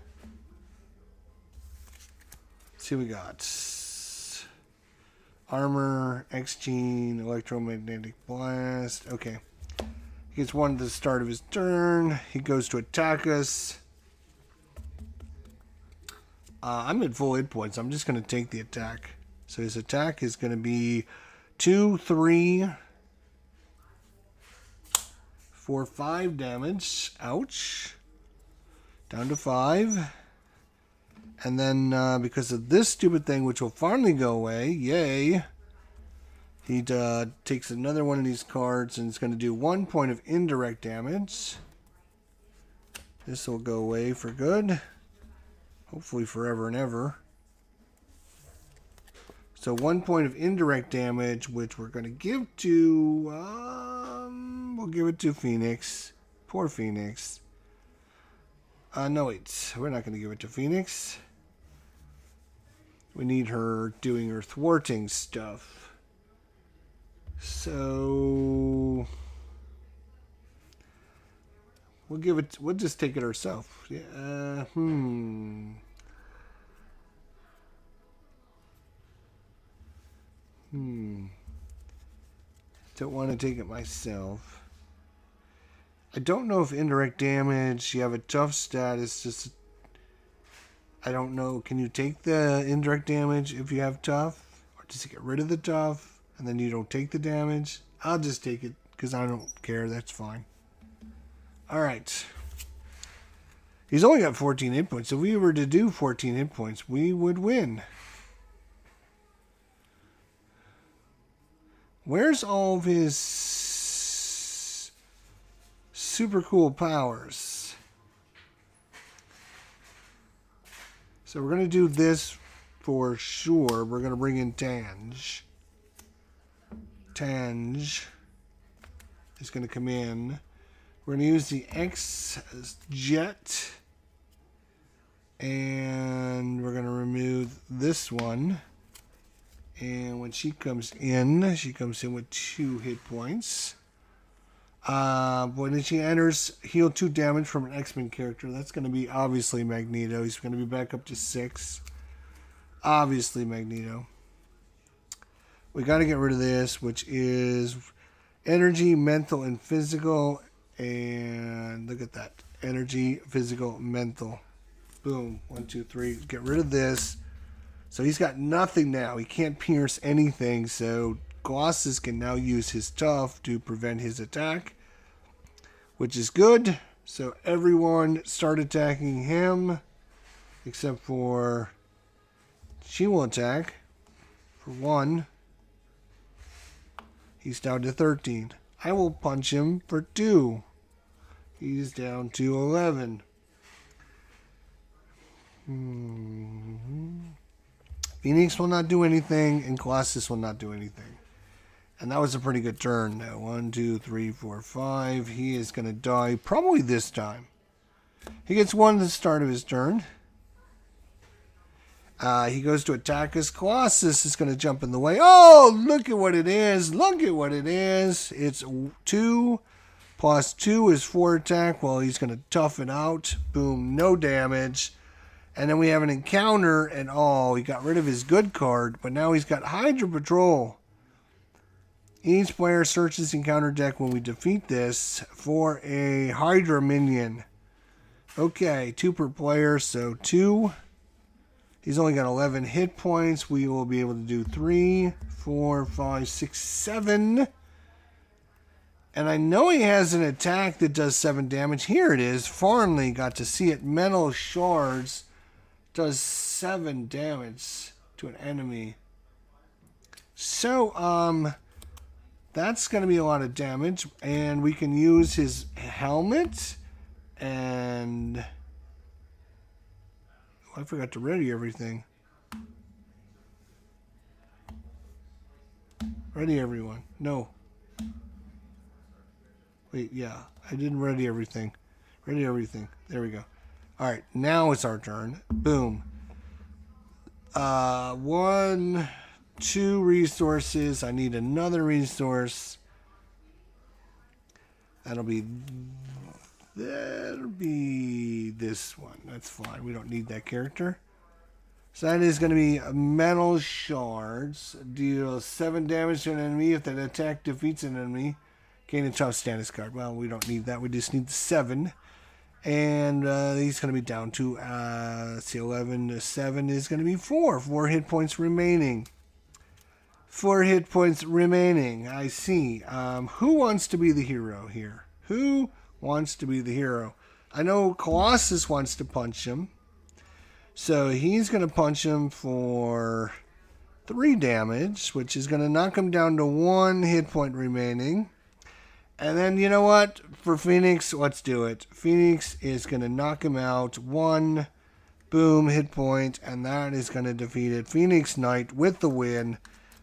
see what we got. Armor, X-Gene, Electromagnetic Blast. Okay. He gets 1 at the start of his turn. He goes to attack us. I'm at full hit points. I'm just going to take the attack. So his attack is going to be 2, 3, 4, 5 damage. Ouch. Down to 5. And then because of this stupid thing, which will finally go away, yay, he takes another one of these cards and it's going to do 1 point of indirect damage. This will go away for good. Hopefully forever and ever. So 1 point of indirect damage, which we're going to give to... we'll give it to Phoenix. Poor Phoenix. No, wait. We're not going to give it to Phoenix. We need her doing her thwarting stuff. So... We'll just take it ourselves. Yeah, Don't want to take it myself. I don't know if indirect damage, you have a tough status, just... I don't know, can you take the indirect damage if you have tough? Or just get rid of the tough, and then you don't take the damage? I'll just take it, because I don't care, that's fine. Alright. He's only got 14 hit points. If we were to do 14 hit points, we would win. Where's all of his super cool powers? So we're going to do this for sure. We're going to bring in Tange. Tange is going to come in. We're going to use the X-Jet. And we're going to remove this one. And when she comes in with 2 hit points. When she enters, heal 2 damage from an X-Men character. That's going to be obviously Magneto. He's going to be back up to 6. Obviously Magneto. We got to get rid of this, which is energy, mental, and physical. And look at that. Energy, physical, mental. Boom. 1, 2, 3. Get rid of this. So he's got nothing now. He can't pierce anything. So Colossus can now use his tough to prevent his attack, which is good. So everyone start attacking him, except for she will attack for 1. He's down to 13. I will punch him for 2. He's down to 11. Phoenix will not do anything, and Colossus will not do anything. And that was a pretty good turn, though. 1, 2, 3, 4, 5. He is going to die probably this time. He gets 1 at the start of his turn. He goes to attack us. Colossus is going to jump in the way. Oh, look at what it is. Look at what it is. It's 2 +2 is 4 attack. Well, he's going to tough it out. Boom, no damage. And then we have an encounter, and oh, he got rid of his good card, but now he's got Hydra Patrol. Each player searches encounter deck when we defeat this for a Hydra minion. Okay, 2 per player, so 2. He's only got 11 hit points. We will be able to do 3, 4, 5, 6, 7. And I know he has an attack that does 7 damage. Here it is. Farnley, got to see it. Metal Shards does 7 damage to an enemy. So, that's going to be a lot of damage. And we can use his helmet. And I forgot to ready everything. Ready everyone. No. Wait, yeah. I didn't ready everything. Ready everything. There we go. Alright, now it's our turn. Boom. 1, 2 resources. I need another resource. That'll be this one. That's fine. We don't need that character. So that is going to be Metal Shards. Deal 7 damage to an enemy. If that attack defeats an enemy, gain a tough status card. Well, we don't need that. We just need the 7. And he's going to be down to, let's see, 11 to 7 is going to be 4. 4 hit points remaining. 4 hit points remaining. I see. Who wants to be the hero here? Who wants to be the hero? I know Colossus wants to punch him. So he's going to punch him for 3 damage, which is going to knock him down to 1 hit point remaining. And then, you know what? For Phoenix, let's do it. Phoenix is going to knock him out. 1, boom, hit point, and that is going to defeat it. Phoenix Knight with the win.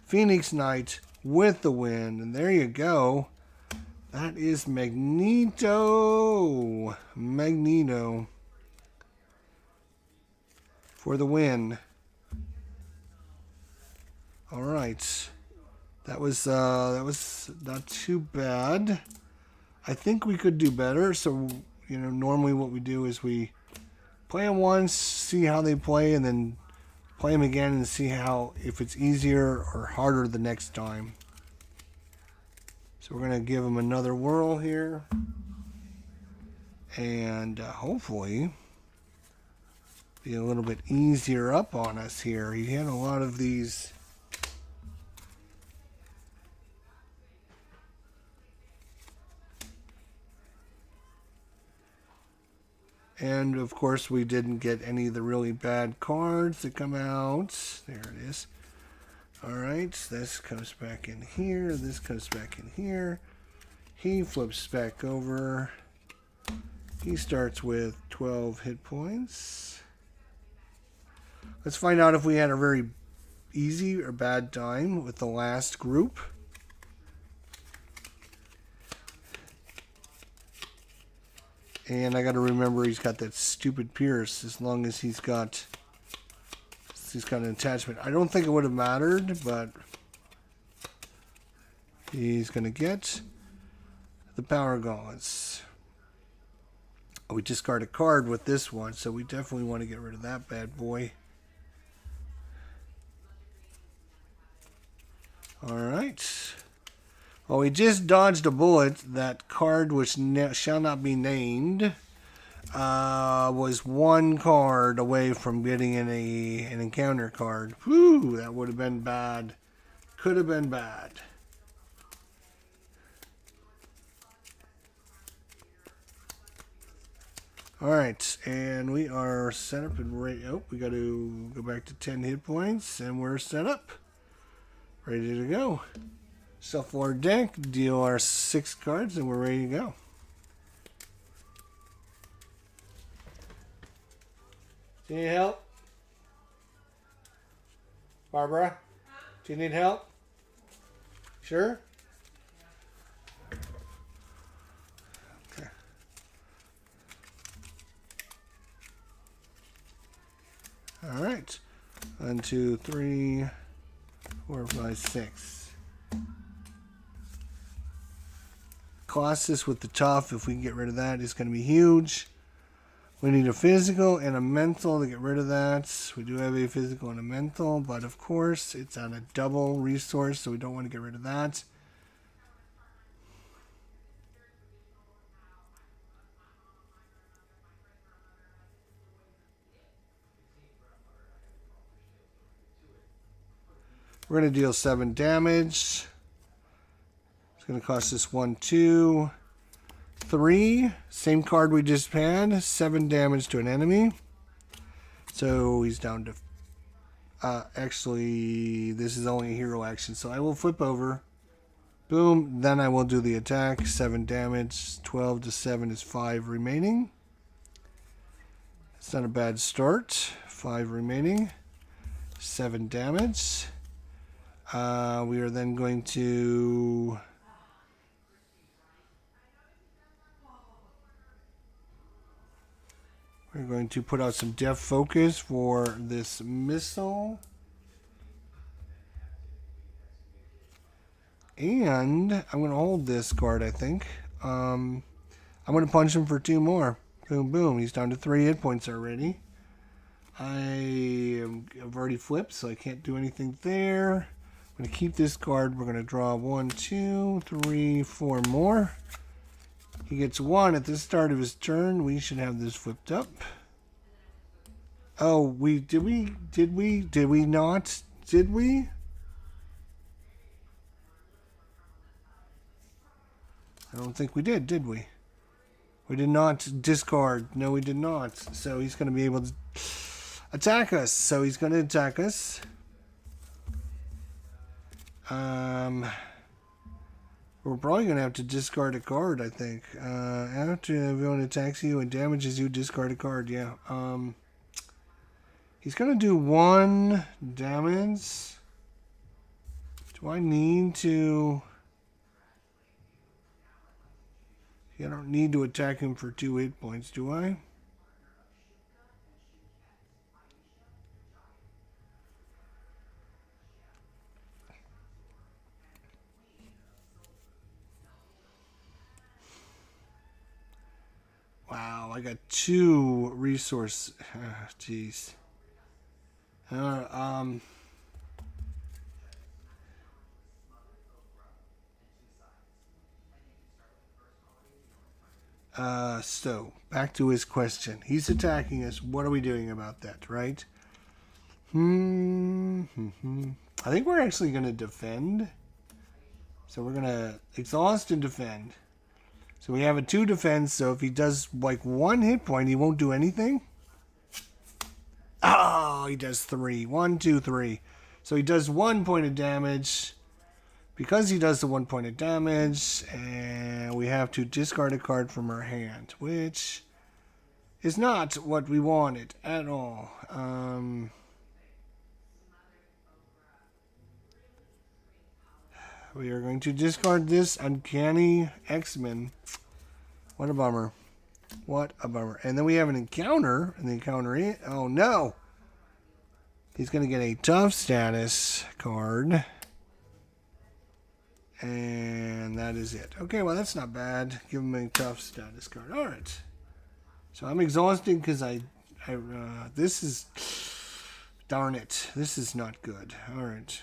Phoenix Knight with the win. And there you go. That is Magneto. Magneto for the win. All right. That was not too bad. I think we could do better. So, you know, normally what we do is we play them once, see how they play, and then play them again and see how, if it's easier or harder the next time. So we're going to give him another whirl here. And hopefully be a little bit easier up on us here. He had a lot of these. And of course we didn't get any of the really bad cards that come out. There it is. Alright, this comes back in here. This comes back in here. He flips back over. He starts with 12 hit points. Let's find out if we had a very easy or bad time with the last group. And I got to remember he's got that stupid Pierce as long as he's got an attachment. I don't think it would have mattered, but he's going to get the Power Gauntlets. We discard a card with this one, so we definitely want to get rid of that bad boy. Alright. Well, we just dodged a bullet. That card, which shall not be named, was 1 card away from getting in an encounter card. Whew, that would have been bad. Could have been bad. Alright, and we are set up and ready. Oh, we got to go back to 10 hit points, and we're set up. Ready to go. Shuffle our deck, deal our 6 cards, and we're ready to go. Do you need help? Barbara? Do you need help? Sure? Okay. All right. 1, 2, 3, 4, 5, 6. Colossus with the tough, if we can get rid of that, is going to be huge. We need a physical and a mental to get rid of that. We do have a physical and a mental, but of course it's on a double resource, so we don't want to get rid of that. We're going to deal 7 damage. It's going to cost us 1, 2, 3. Same card we just had. 7 damage to an enemy. So he's down to... actually, this is only a hero action, so I will flip over. Boom. Then I will do the attack. 7 damage. 12 to 7 is 5 remaining. It's not a bad start. 5 remaining. 7 damage. We are then going to... We're going to put out some depth focus for this missile. And I'm going to hold this card, I think. I'm going to punch him for 2 more. Boom, boom. He's down to 3 hit points already. I've already flipped, so I can't do anything there. I'm going to keep this card. We're going to draw 1, 2, 3, 4 more. He gets 1 at the start of his turn. We should have this flipped up. Oh, did we not? Did we? I don't think we did we? We did not discard. No, we did not. So he's going to be able to attack us. So he's going to attack us. We're probably going to have to discard a card, I think. After everyone attacks you and damages you, discard a card, yeah. He's going to do 1 damage. Do I need to... I don't need to attack him for 2 hit points, do I? Wow, I got 2 resource. Jeez. So back to his question. He's attacking us. What are we doing about that, right? I think we're actually going to defend. So we're going to exhaust and defend. So we have a 2 defense, so if he does like 1 hit point, he won't do anything. Oh, he does 3. 1, 2, 3. So he does 1 point of damage. Because he does the 1 point of damage, and we have to discard a card from our hand, which is not what we wanted at all. We are going to discard this Uncanny X-Men. What a bummer. What a bummer. And then we have an encounter. And the encounter is... Oh, no. He's going to get a tough status card. And that is it. Okay, well, that's not bad. Give him a tough status card. All right. So I'm exhausted because this is... Darn it. This is not good. All right.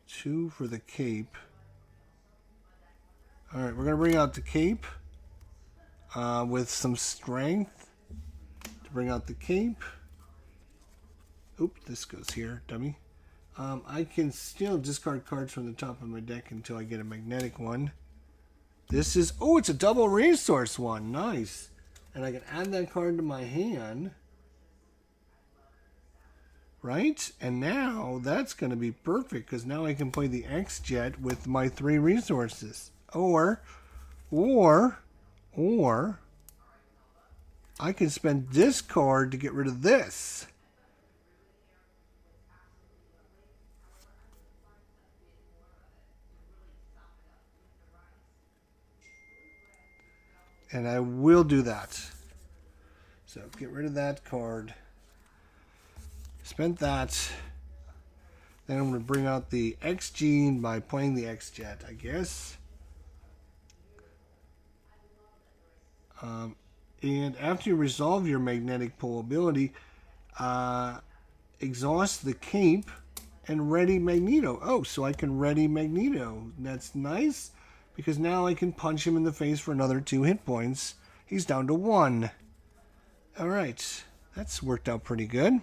Two for the cape. All right, we're going to bring out the cape with some strength to bring out the cape. Oop, this goes here, dummy. I can still discard cards from the top of my deck until I get a magnetic one. This is... Oh, it's a double resource one. Nice. And I can add that card to my hand. Right? And now that's going to be perfect because now I can play the X-Jet with my 3 resources. Or I can spend this card to get rid of this. And I will do that. So get rid of that card. Spent that. Then I'm going to bring out the X Gene by playing the X Jet, I guess. And after you resolve your magnetic pull ability, exhaust the cape and ready Magneto. Oh, so I can ready Magneto. That's nice, because now I can punch him in the face for another 2 hit points. He's down to 1. Alright, that's worked out pretty good.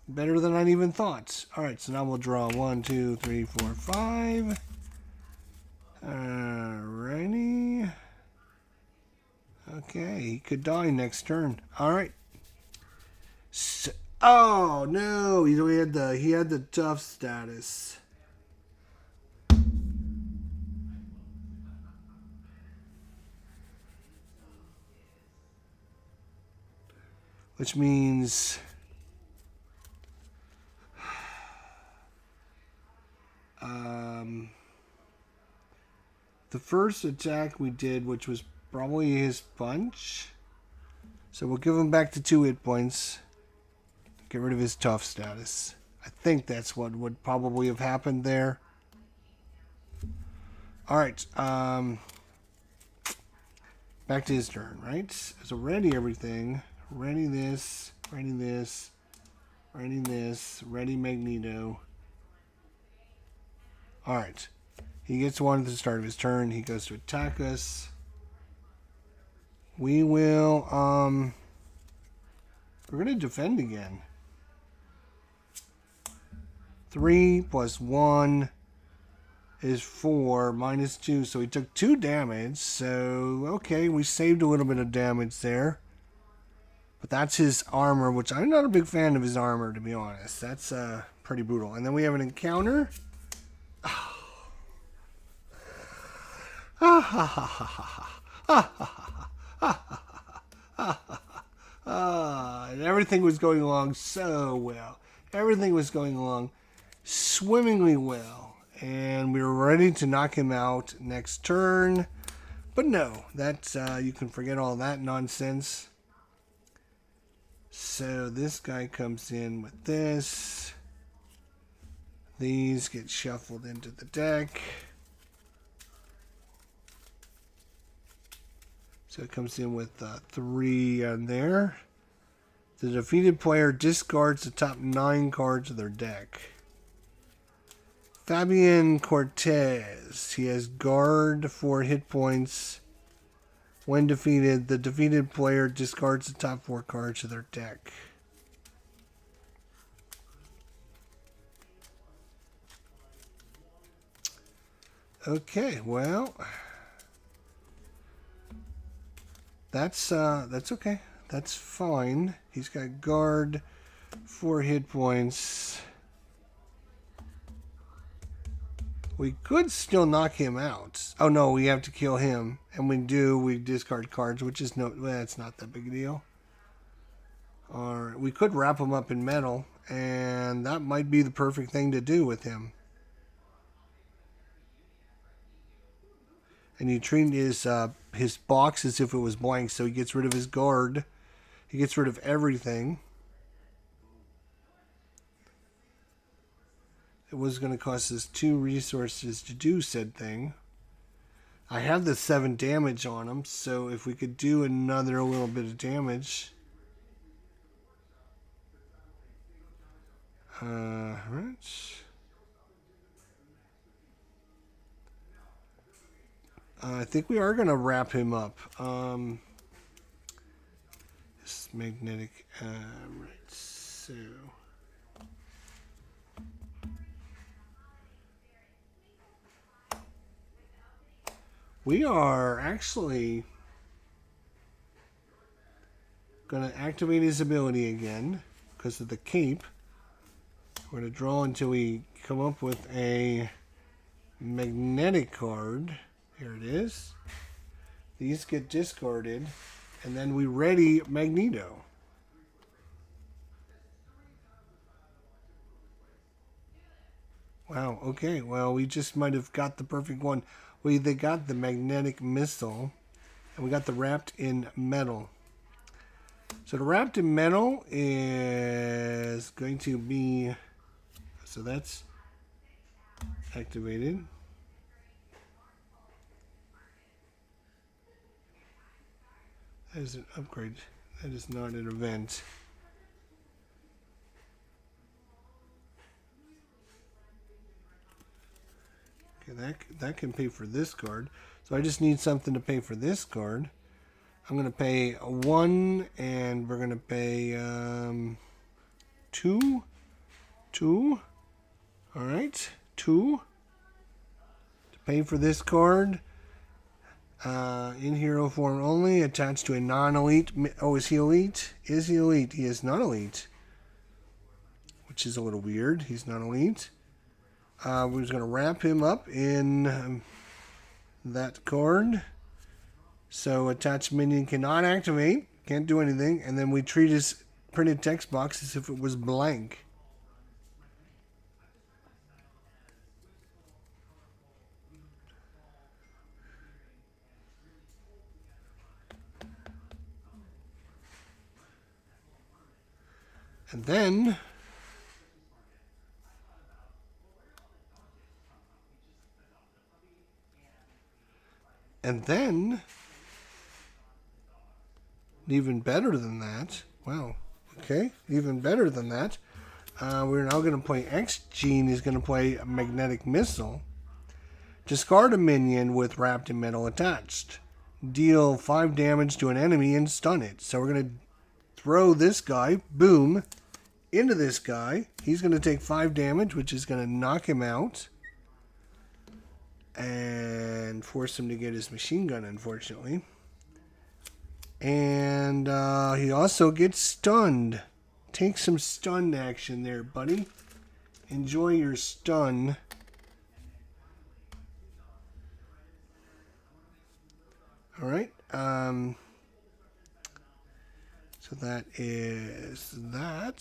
Better than I even thought. Alright, so now we'll draw 1, 2, 3, 4, 5. Alrighty. Okay, he could die next turn. Alright. So, oh no, he had the tough status. Which means the first attack we did, which was probably his punch. So we'll give him back to 2 hit points. Get rid of his tough status. I think that's what would probably have happened there. Alright, back to his turn, right? So ready everything. Ready this, ready this, ready this, ready Magneto. Alright. He gets 1 at the start of his turn. He goes to attack us. We will, we're going to defend again. 3 plus 1 is 4, minus 2. So he took 2 damage. So, okay, we saved a little bit of damage there. But that's his armor, which I'm not a big fan of his armor, to be honest. That's pretty brutal. And then we have an encounter. And everything was going along so well. Everything was going along swimmingly well. And we were ready to knock him out next turn. But no, that's you can forget all that nonsense. So this guy comes in with this. These get shuffled into the deck. So it comes in with 3 on there. The defeated player discards the top 9 cards of their deck. Fabian Cortez. He has guard 4 hit points. When defeated, the defeated player discards the top 4 cards of their deck. Okay, well, that's okay. That's fine. He's got guard, 4 hit points. We could still knock him out. Oh no, we have to kill him. And we do, we discard cards, which is no, well, it's not that big a deal. Or we could wrap him up in metal, and that might be the perfect thing to do with him. And you treat his box as if it was blank, so he gets rid of his guard. He gets rid of everything. It was going to cost us 2 resources to do said thing. I have the 7 damage on him, so if we could do another little bit of damage. Right. I think we are going to wrap him up. This magnetic. Right. So. We are actually going to activate his ability again because of the cape. We're going to draw until we come up with a magnetic card. Here it is. These get discarded, and then we ready Magneto. Wow, okay, well, we just might have got the perfect one. They got the magnetic missile, and we got the wrapped in metal. So the wrapped in metal is going to be, so that's activated. That is an upgrade. That is not an event. Okay, that can pay for this card. So I just need something to pay for this card. I'm going to pay 1, and we're going to pay 2. 2. All right, 2. To pay for this card. In hero form only, attached to a non-elite. Oh, is he elite? Is he elite? He is not elite. Which is a little weird. He's not elite. We're just going to wrap him up in that card. So attached minion cannot activate. Can't do anything. And then we treat his printed text box as if it was blank. And then even better than that. Wow. Okay. Even better than that. We're now going to play X Gene is going to play a magnetic missile. Discard a minion with wrapped in metal attached. Deal 5 damage to an enemy and stun it. So we're going to throw this guy, boom, into this guy. He's going to take 5 damage, which is going to knock him out. And force him to get his machine gun, unfortunately. And he also gets stunned. Take some stun action there, buddy. Enjoy your stun. All right. So that is that.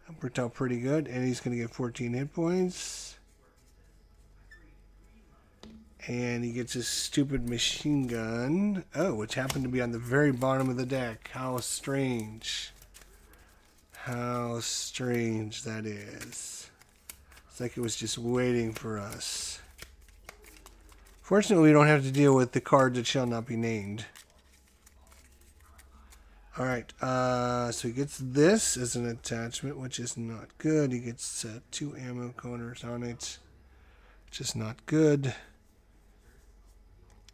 That worked out pretty good. And he's going to get 14 hit points. And he gets his stupid machine gun. Oh, which happened to be on the very bottom of the deck. How strange. How strange that is. It's like it was just waiting for us. Fortunately, we don't have to deal with the card that shall not be named. Alright, so he gets this as an attachment, which is not good. He gets 2 ammo corners on it, which is not good.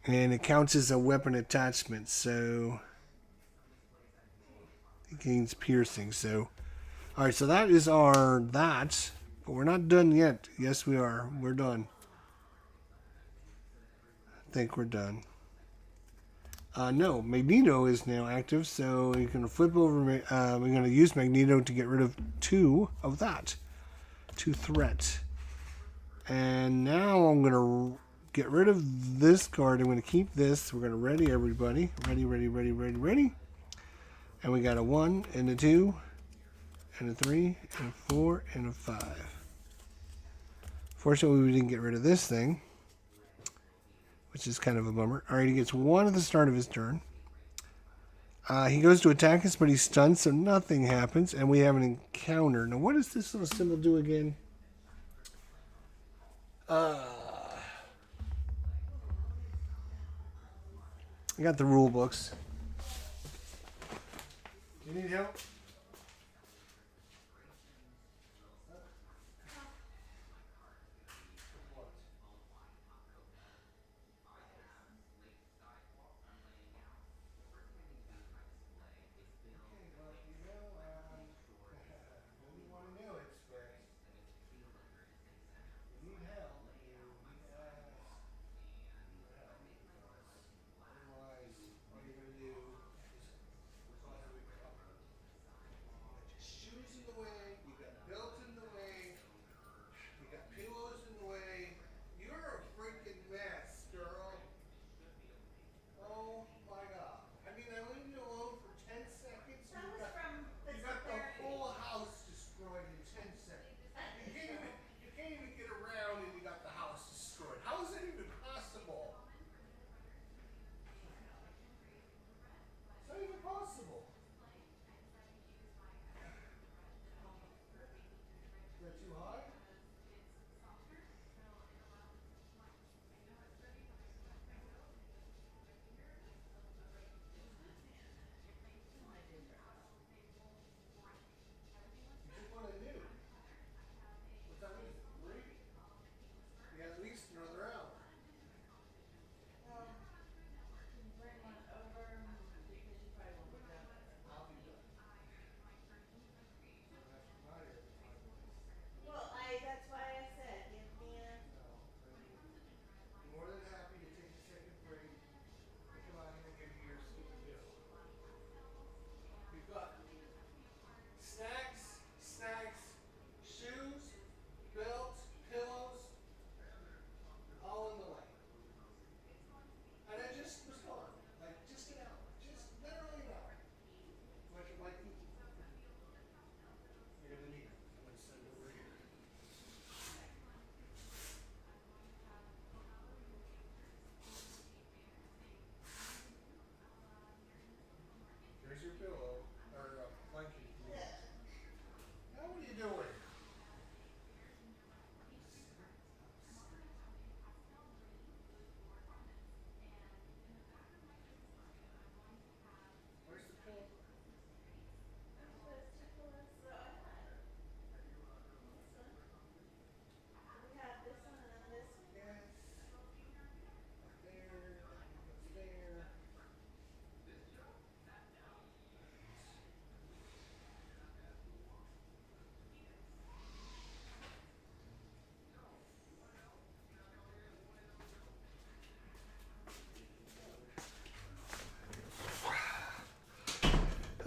And it counts as a weapon attachment, so it gains piercing. So, all right, so that is our that, but we're not done yet. Yes, we are. We're done. I think we're done. No, Magneto is now active, so you're going to flip over. We're going to use Magneto to get rid of 2 of that, 2 threat. And now I'm going to get rid of this card. I'm going to keep this. We're going to ready everybody. Ready, ready, ready, ready, ready. And we got a 1 and a 2 and a 3 and a 4 and a 5. Fortunately, we didn't get rid of this thing, which is kind of a bummer. All right, he gets 1 at the start of his turn. He goes to attack us, but he's stunned, so nothing happens. And we have an encounter. Now, what does this little symbol do again? I got the rule books. Do you need help?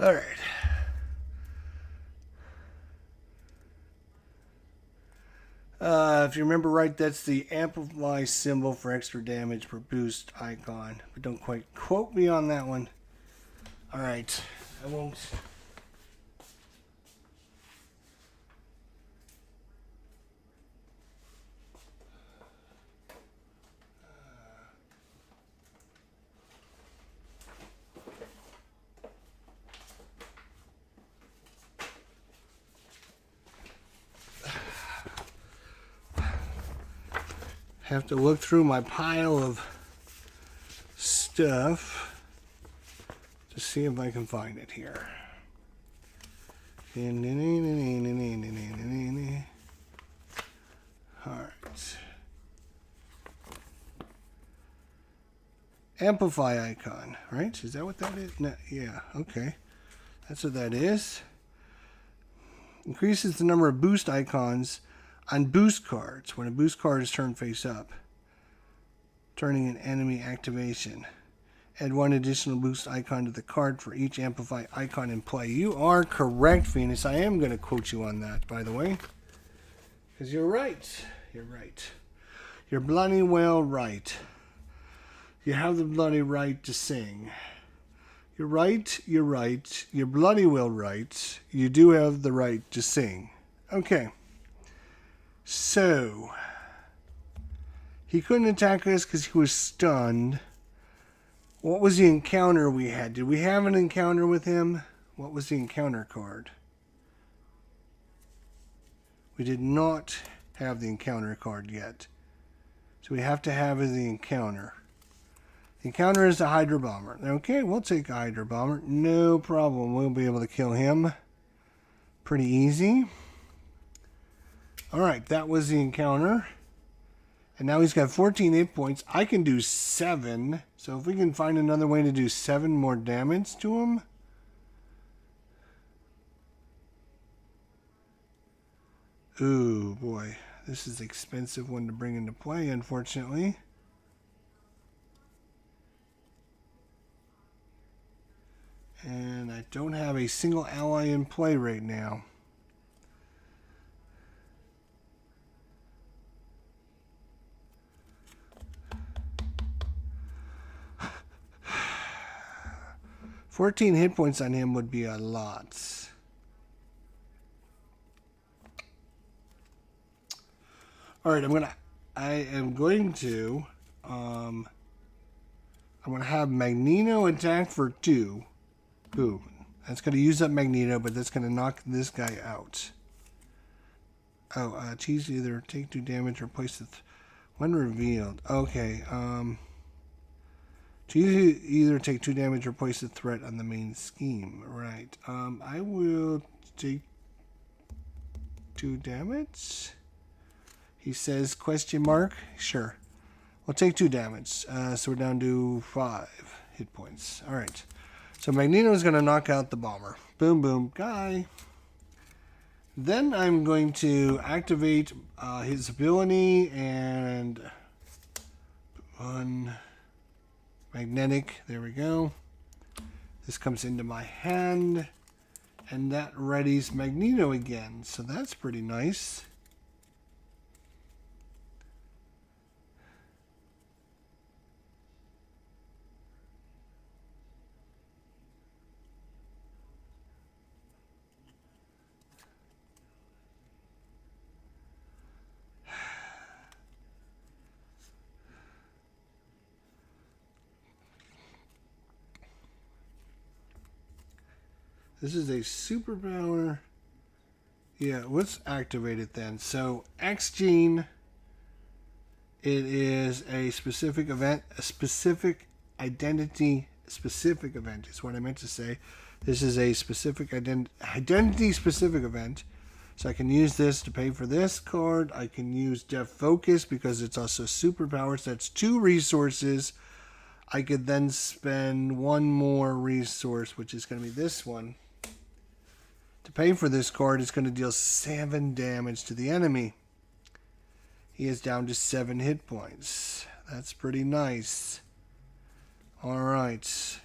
Alright. If you remember right, that's the amplify symbol for extra damage per boost icon. But don't quite quote me on that one. Alright. I won't. Have to look through my pile of stuff to see if I can find it here. Alright. Amplify icon, right? Is that what that is? No, yeah, okay. That's what that is. Increases the number of boost icons on boost cards when a boost card is turned face up, turning an enemy activation. Add one additional boost icon to the card for each amplify icon in play. You are correct, Venus. I am going to quote you on that, by the way, because you're right. You're right. You're bloody well right. You have the bloody right to sing. You're right. You're right. You're bloody well right. You do have the right to sing. Okay. So, he couldn't attack us because he was stunned. What was the encounter we had? Did we have an encounter with him? What was the encounter card? We did not have the encounter card yet. So we have to have the encounter. The encounter is the Hydra Bomber. Okay, we'll take a Hydra Bomber. No problem. We'll be able to kill him. Pretty easy. Alright, that was the encounter. And now he's got 14 hit points. I can do 7. So if we can find another way to do 7 more damage to him. Ooh, boy. This is an expensive one to bring into play, unfortunately. And I don't have a single ally in play right now. $14 hit points on him would be a lot. All right, I am going to have Magneto attack for 2. Boom. That's going to use up Magneto, but that's going to knock this guy out. Oh, choose either take 2 damage or place it when revealed. Okay, choose either take 2 damage or place a threat on the main scheme. Right. I will take 2 damage. He says question mark. Sure. We'll take 2 damage. So we're down to 5 hit points. All right. So Magneto is going to knock out the bomber. Boom, boom, guy. Then I'm going to activate his ability and on magnetic. There we go. This comes into my hand, and that readies Magneto again. So that's pretty nice. This is a superpower. Yeah, let's activate it then. So X gene, it is a specific event, a specific identity specific event is what I meant to say. This is a specific identity specific event. So I can use this to pay for this card. I can use Def Focus because it's also superpower. So that's 2 resources. I could then spend 1 more resource, which is going to be this one. To pay for this card, it's going to deal 7 damage to the enemy. He is down to 7 hit points. That's pretty nice. Alright.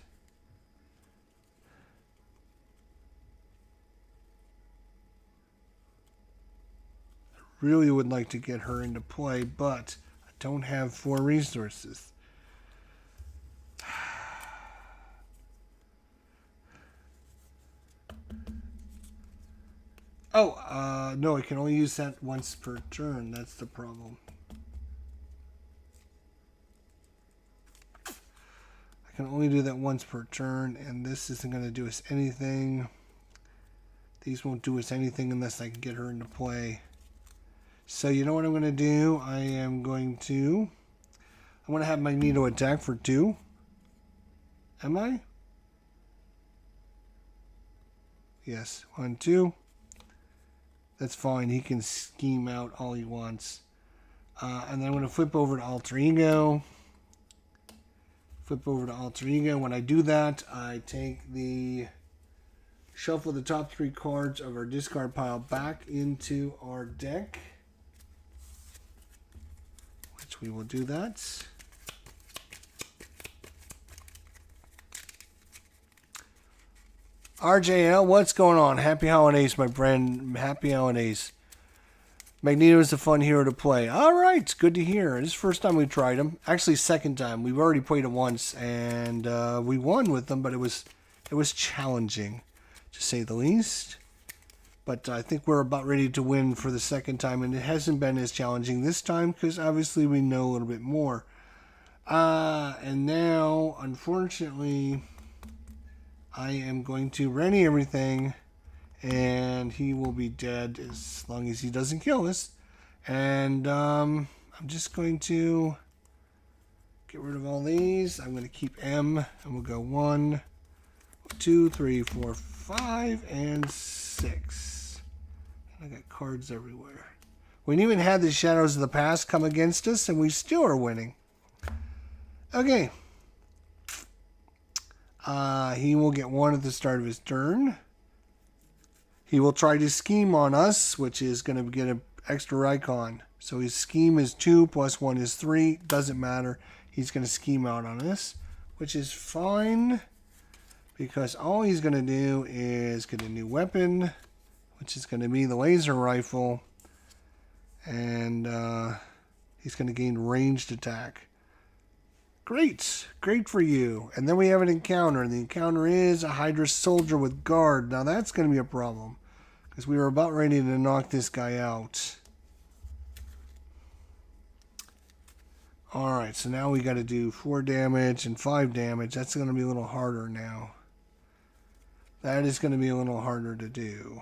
really would like to get her into play, but I don't have 4 resources. Oh, no, I can only use that once per turn. That's the problem. I can only do that once per turn, and this isn't going to do us anything. These won't do us anything unless I can get her into play. So you know what I'm going to do? I'm going to have Magneto attack for 2. Am I? Yes, 1, 2. That's fine. He can scheme out all he wants. And then I'm going to flip over to Alter Ego. Flip over to Alter Ego. When I do that, I take the shuffle the top 3 cards of our discard pile back into our deck. Which we will do that. RJL, what's going on? Happy holidays, my friend. Happy holidays. Magneto is a fun hero to play. All right, it's good to hear. This is the first time we tried him. Actually, second time. We've already played it once, and we won with them, but it was challenging, to say the least. But I think we're about ready to win for the second time, and it hasn't been as challenging this time because obviously we know a little bit more. And now, unfortunately, I am going to ready everything, and he will be dead as long as he doesn't kill us. And I'm just going to get rid of all these. I'm going to keep M, and we'll go 1, 2, 3, 4, 5, and 6. And I got cards everywhere. We even had the Shadows of the Past come against us, and we still are winning. Okay. He will get 1 at the start of his turn. He will try to scheme on us, which is going to get an extra icon. So his scheme is 2 plus 1 is 3. Doesn't matter. He's going to scheme out on us, which is fine because all he's going to do is get a new weapon, which is going to be the laser rifle, and he's going to gain ranged attack. Great. Great for you. And then we have an encounter. The encounter is a Hydra soldier with guard. Now that's going to be a problem because we were about ready to knock this guy out. Alright, so now we got to do 4 damage and 5 damage. That's going to be a little harder now. That is going to be a little harder to do.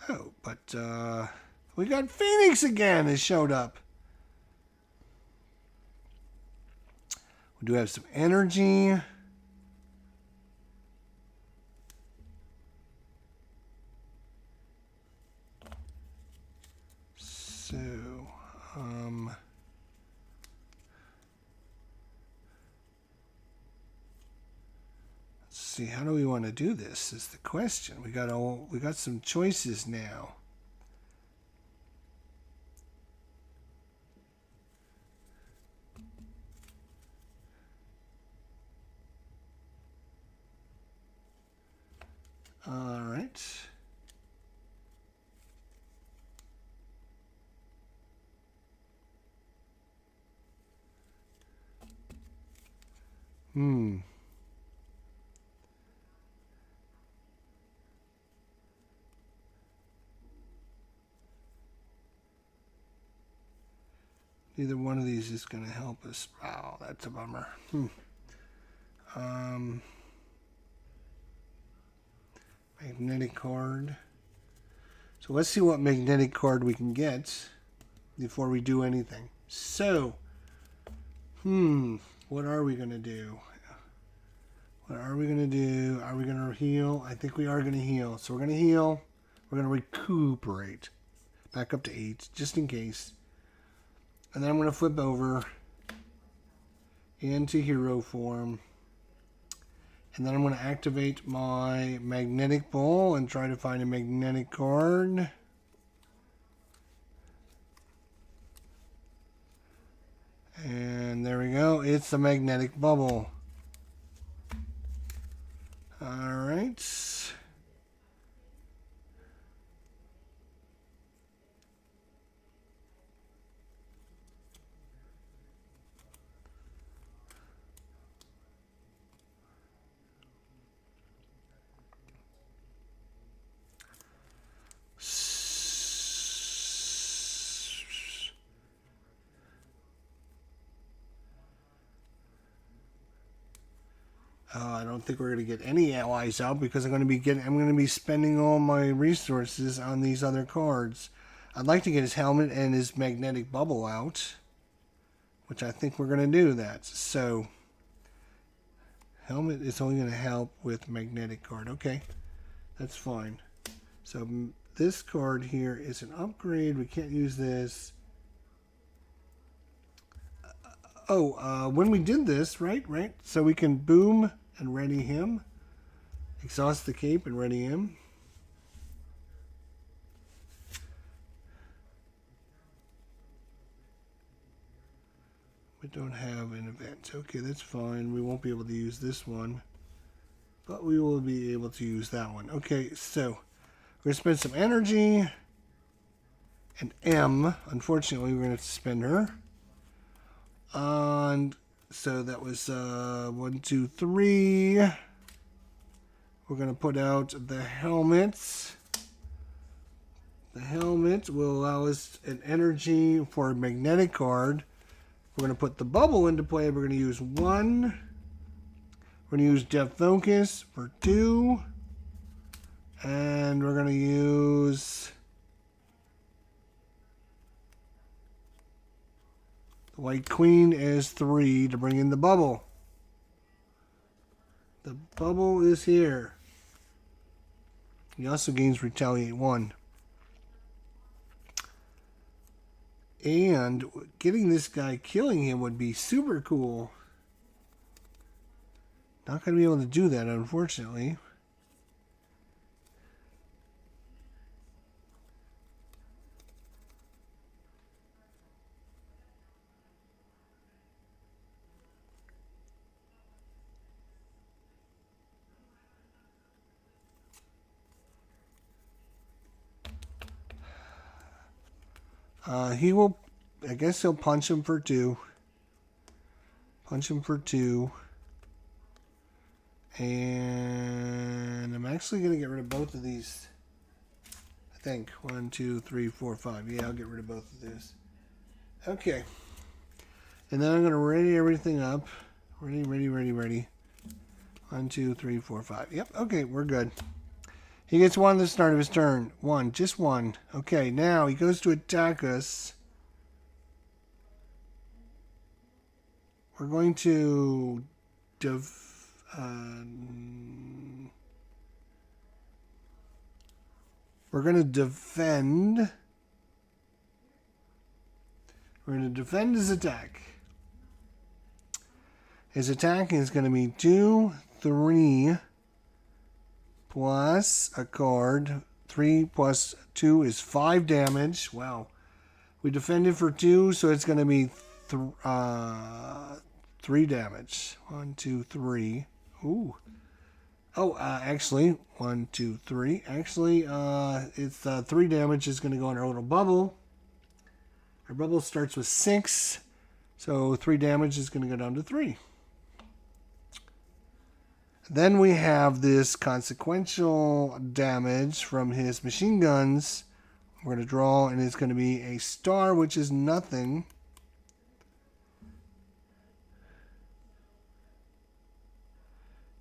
Oh, but we got Phoenix again has showed up. We do have some energy. So, let's see. How do we want to do this? Is the question. We got some choices now. All right. Neither one of these is going to help us. Wow, that's a bummer. Magnetic card. So let's see what magnetic card we can get before we do anything. So, what are we going to do? What are we going to do? Are we going to heal? I think we are going to heal. So we're going to heal. We're going to recuperate. Back up to 8, just in case. And then I'm going to flip over into hero form. And then I'm going to activate my magnetic ball and try to find a magnetic card. And there we go. It's the magnetic bubble. Alright. I don't think we're going to get any allies out because I'm going to be spending all my resources on these other cards. I'd like to get his helmet and his magnetic bubble out, which I think we're going to do that. So, helmet is only going to help with magnetic card. Okay, that's fine. So, this card here is an upgrade. We can't use this. When we did this, right? So we can boom and ready him. Exhaust the cape and ready him. We don't have an event. Okay, that's fine. We won't be able to use this one, but we will be able to use that one. Okay, so we're going to spend some energy. And M, unfortunately, we're going to have to spend her. And so that was 1, 2, 3. We're going to put out the helmets. The helmet will allow us an energy for a magnetic card. We're going to put the bubble into play. We're going to use 1. We're going to use Depth Focus for 2. And we're going to use the White Queen as 3 to bring in the bubble. The bubble is here. He also gains Retaliate 1. And getting this guy, killing him would be super cool. Not going to be able to do that, unfortunately. He will, I guess he'll punch him for 2. Punch him for 2. And I'm actually going to get rid of both of these. I think. 1, 2, 3, 4, 5. Yeah, I'll get rid of both of these. Okay. And then I'm going to ready everything up. Ready. 1, 2, 3, 4, 5. Yep, okay, we're good. He gets 1 at the start of his turn. 1, just 1. Okay, now he goes to attack us. We're going to we're going to defend. We're going to defend his attack. His attack is going to be 2, 3 plus a card. 3 plus 2 is 5 damage. Wow. We defended for 2, so it's going to be 3 damage. 1, 2, 3. Ooh. Oh, actually, 1, 2, 3. Actually, it's 3 damage is going to go on our little bubble. Our bubble starts with 6, so 3 damage is going to go down to 3. Then we have this consequential damage from his machine guns. We're going to draw, and it's going to be a star, which is nothing.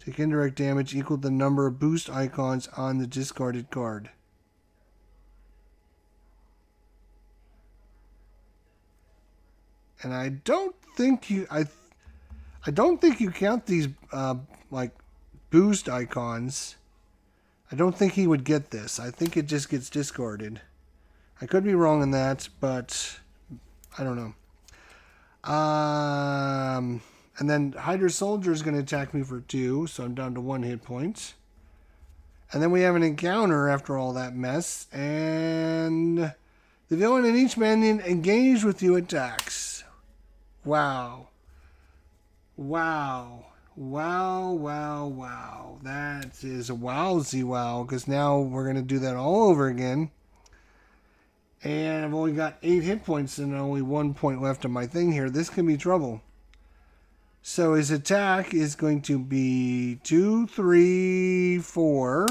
Take indirect damage equal to the number of boost icons on the discarded card. And I don't think you count these like boost icons. I don't think he would get this. I think it just gets discarded. I could be wrong on that, but I don't know. And then Hydra Soldier is going to attack me for 2, so I'm down to 1 hit point. And then we have an encounter after all that mess, and the villain and each minion engaged with you attacks. Wow. Wow. That is a wowzy wow, because now we're going to do that all over again. And I've only got 8 hit points and only 1 point left on my thing here. This can be trouble. So his attack is going to be 2, 3, 4.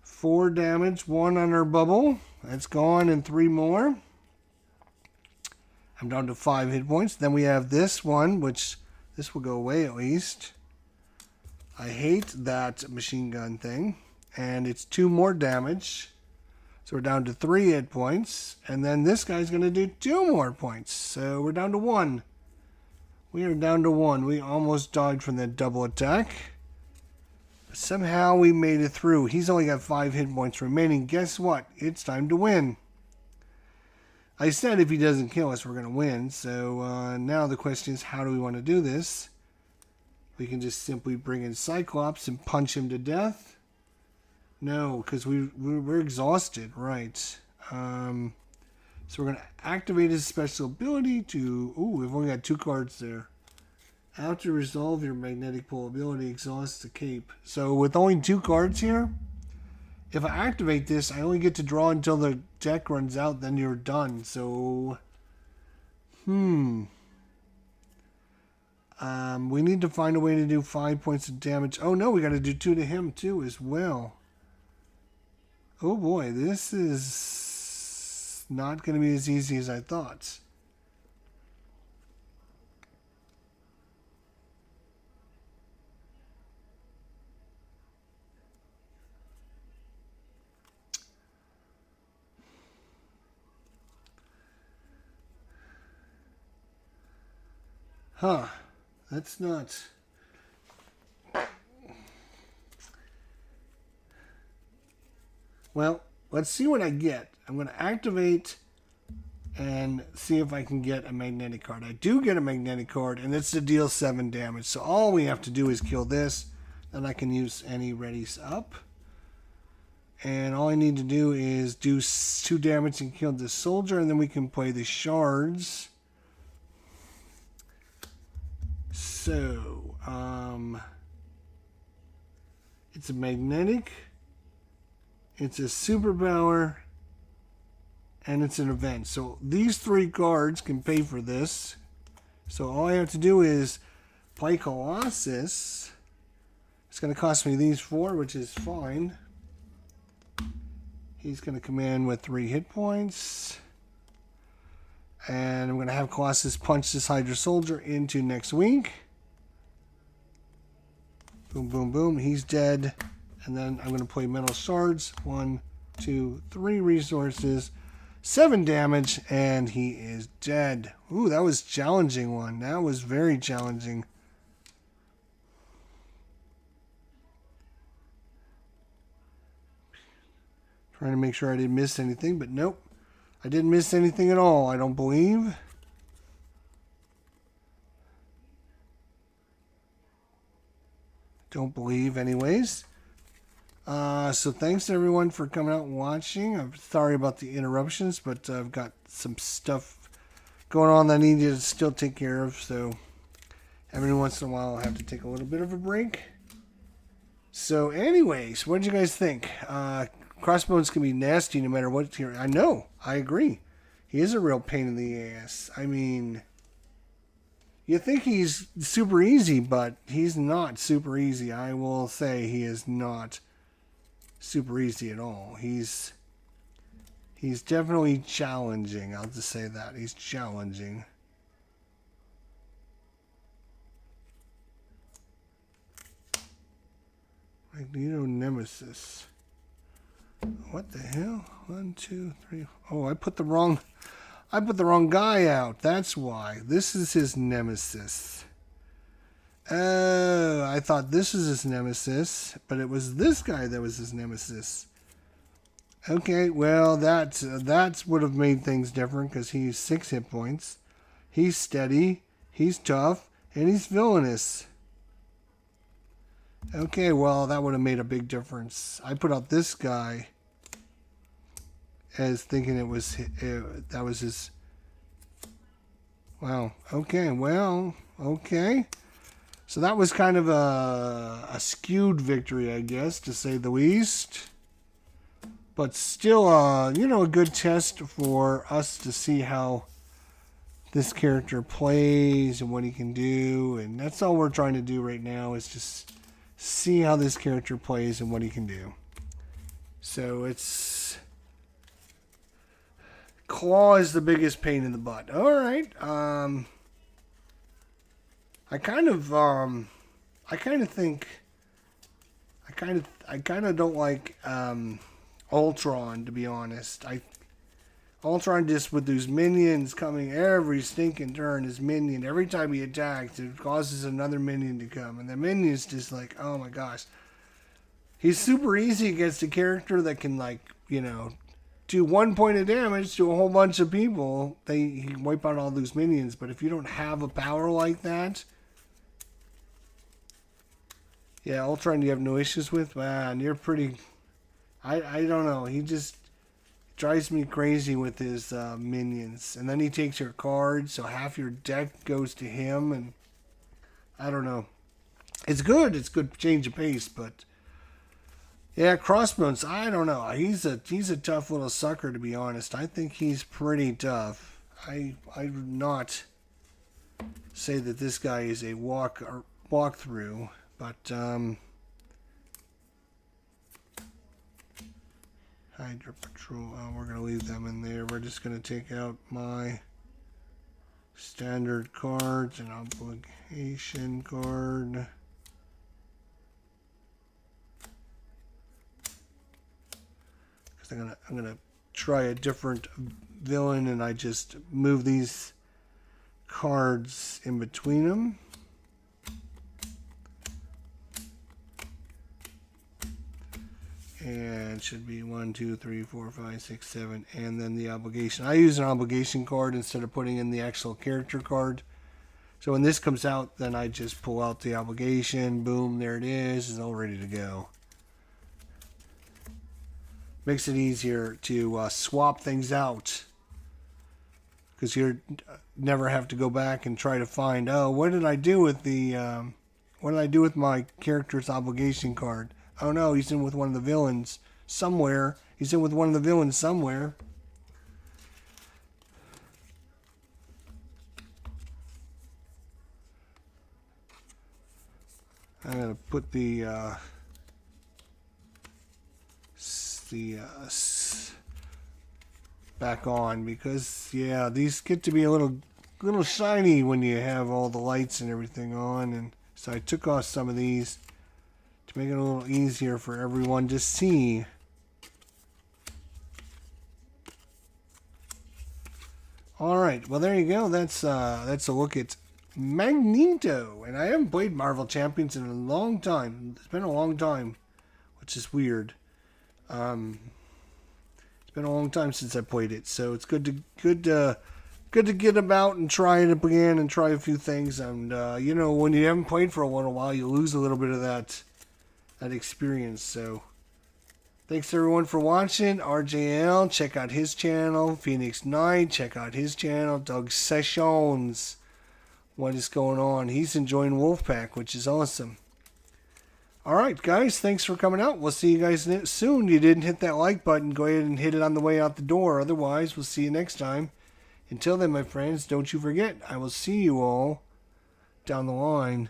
4 damage, 1 on our bubble. That's gone, and 3 more. I'm down to 5 hit points. Then we have this one, which this will go away at least. I hate that machine gun thing. And it's 2 more damage. So we're down to 3 hit points. And then this guy's going to do 2 more points. So we're down to 1. We are down to 1. We almost died from that double attack. Somehow we made it through. He's only got 5 hit points remaining. Guess what? It's time to win. I said if he doesn't kill us, we're going to win. So now the question is, how do we want to do this? We can just simply bring in Cyclops and punch him to death. No, because we're exhausted, right. So we're going to activate his special ability to... Ooh, we've only got 2 cards there. After resolve your magnetic pull ability, exhausts the cape. So with only 2 cards here, if I activate this, I only get to draw until the deck runs out, then you're done. So, we need to find a way to do 5 points of damage. Oh no, we got to do 2 to him too as well. Oh boy, this is not going to be as easy as I thought. Huh, that's not... Well, let's see what I get. I'm going to activate and see if I can get a magnetic card. I do get a magnetic card, and it's to deal 7 damage. So all we have to do is kill this, then I can use any readies up. And all I need to do is do 2 damage and kill this soldier, and then we can play the shards. So, it's a magnetic, it's a superpower, and it's an event. So these 3 cards can pay for this. So all I have to do is play Colossus. It's going to cost me these 4, which is fine. He's going to come in with 3 hit points. And I'm going to have Colossus punch this Hydra Soldier into next week. Boom, boom, boom. He's dead. And then I'm going to play Metal Shards. 1, 2, 3 resources. 7 damage. And he is dead. Ooh, that was a challenging one. That was very challenging. Trying to make sure I didn't miss anything, but nope. I didn't miss anything at all, I don't believe. Don't believe anyways. So thanks everyone for coming out and watching. I'm sorry about the interruptions, but I've got some stuff going on that I need to still take care of. So every once in a while I'll have to take a little bit of a break. So anyways, what did you guys think? Crossbones can be nasty no matter what here. I know. I agree. He is a real pain in the ass. I mean, you think he's super easy, but he's not super easy. I will say he is not super easy at all. He's definitely challenging. I'll just say that. He's challenging. Magneto Nemesis. What the hell? 1, 2, 3. Oh, I put the wrong guy out. That's why. This is his nemesis. Oh, I thought this was his nemesis, but it was this guy that was his nemesis. Okay, well, that would have made things different because he's 6 hit points. He's steady, he's tough, and he's villainous. Okay, well, that would have made a big difference. I put out this guy as thinking it was that was his. Wow. Okay. Well. Okay. So that was kind of a skewed victory, I guess, to say the least. But still, you know, a good test for us to see how this character plays and what he can do, and that's all we're trying to do right now is just see how this character plays and what he can do. So it's Claw is the biggest pain in the butt. All right. I kind of think kind of don't like Ultron, to be honest. Ultron just with those minions coming every stinking turn, his minion, every time he attacks, it causes another minion to come. And the minion's just like, oh my gosh. He's super easy against a character that can, like, you know, do 1 point of damage to a whole bunch of people. He can wipe out all those minions. But if you don't have a power like that, yeah, Ultron you have no issues with? Man, you're pretty... I don't know. He just drives me crazy with his minions. And then he takes your cards, so half your deck goes to him. And I don't know. It's good. It's good change of pace, but... yeah, Crossbones, I don't know. He's a tough little sucker, to be honest. I think he's pretty tough. I would not say that this guy is a walkthrough, but Hydra Patrol. We're gonna leave them in there. We're just gonna take out my standard cards, an obligation card. I'm gonna try a different villain, and I just move these cards in between them. And it should be 1, 2, 3, 4, 5, 6, 7, and then the obligation. I use an obligation card instead of putting in the actual character card. So when this comes out, then I just pull out the obligation. Boom, there it is. It's all ready to go. Makes it easier to swap things out, because you never have to go back and try to find, oh, what did I do with my character's obligation card? Oh no, he's in with one of the villains somewhere. I'm gonna put the back on, because yeah, these get to be a little shiny when you have all the lights and everything on, and so I took off some of these to make it a little easier for everyone to see. All right, well there you go. That's a look at Magneto, and I haven't played Marvel Champions in a long time. It's been a long time, which is weird. It's been a long time since I played it, so it's good to get about and try it again and try a few things. And you know, when you haven't played for a little while, you lose a little bit of that experience. So thanks everyone for watching. RJL, check out his channel. Phoenix Knight, check out his channel. Doug Sessions, what is going on? He's enjoying Wolfpack, which is awesome. Alright guys, thanks for coming out. We'll see you guys soon. You didn't hit that like button, go ahead and hit it on the way out the door. Otherwise, we'll see you next time. Until then, my friends, don't you forget, I will see you all down the line.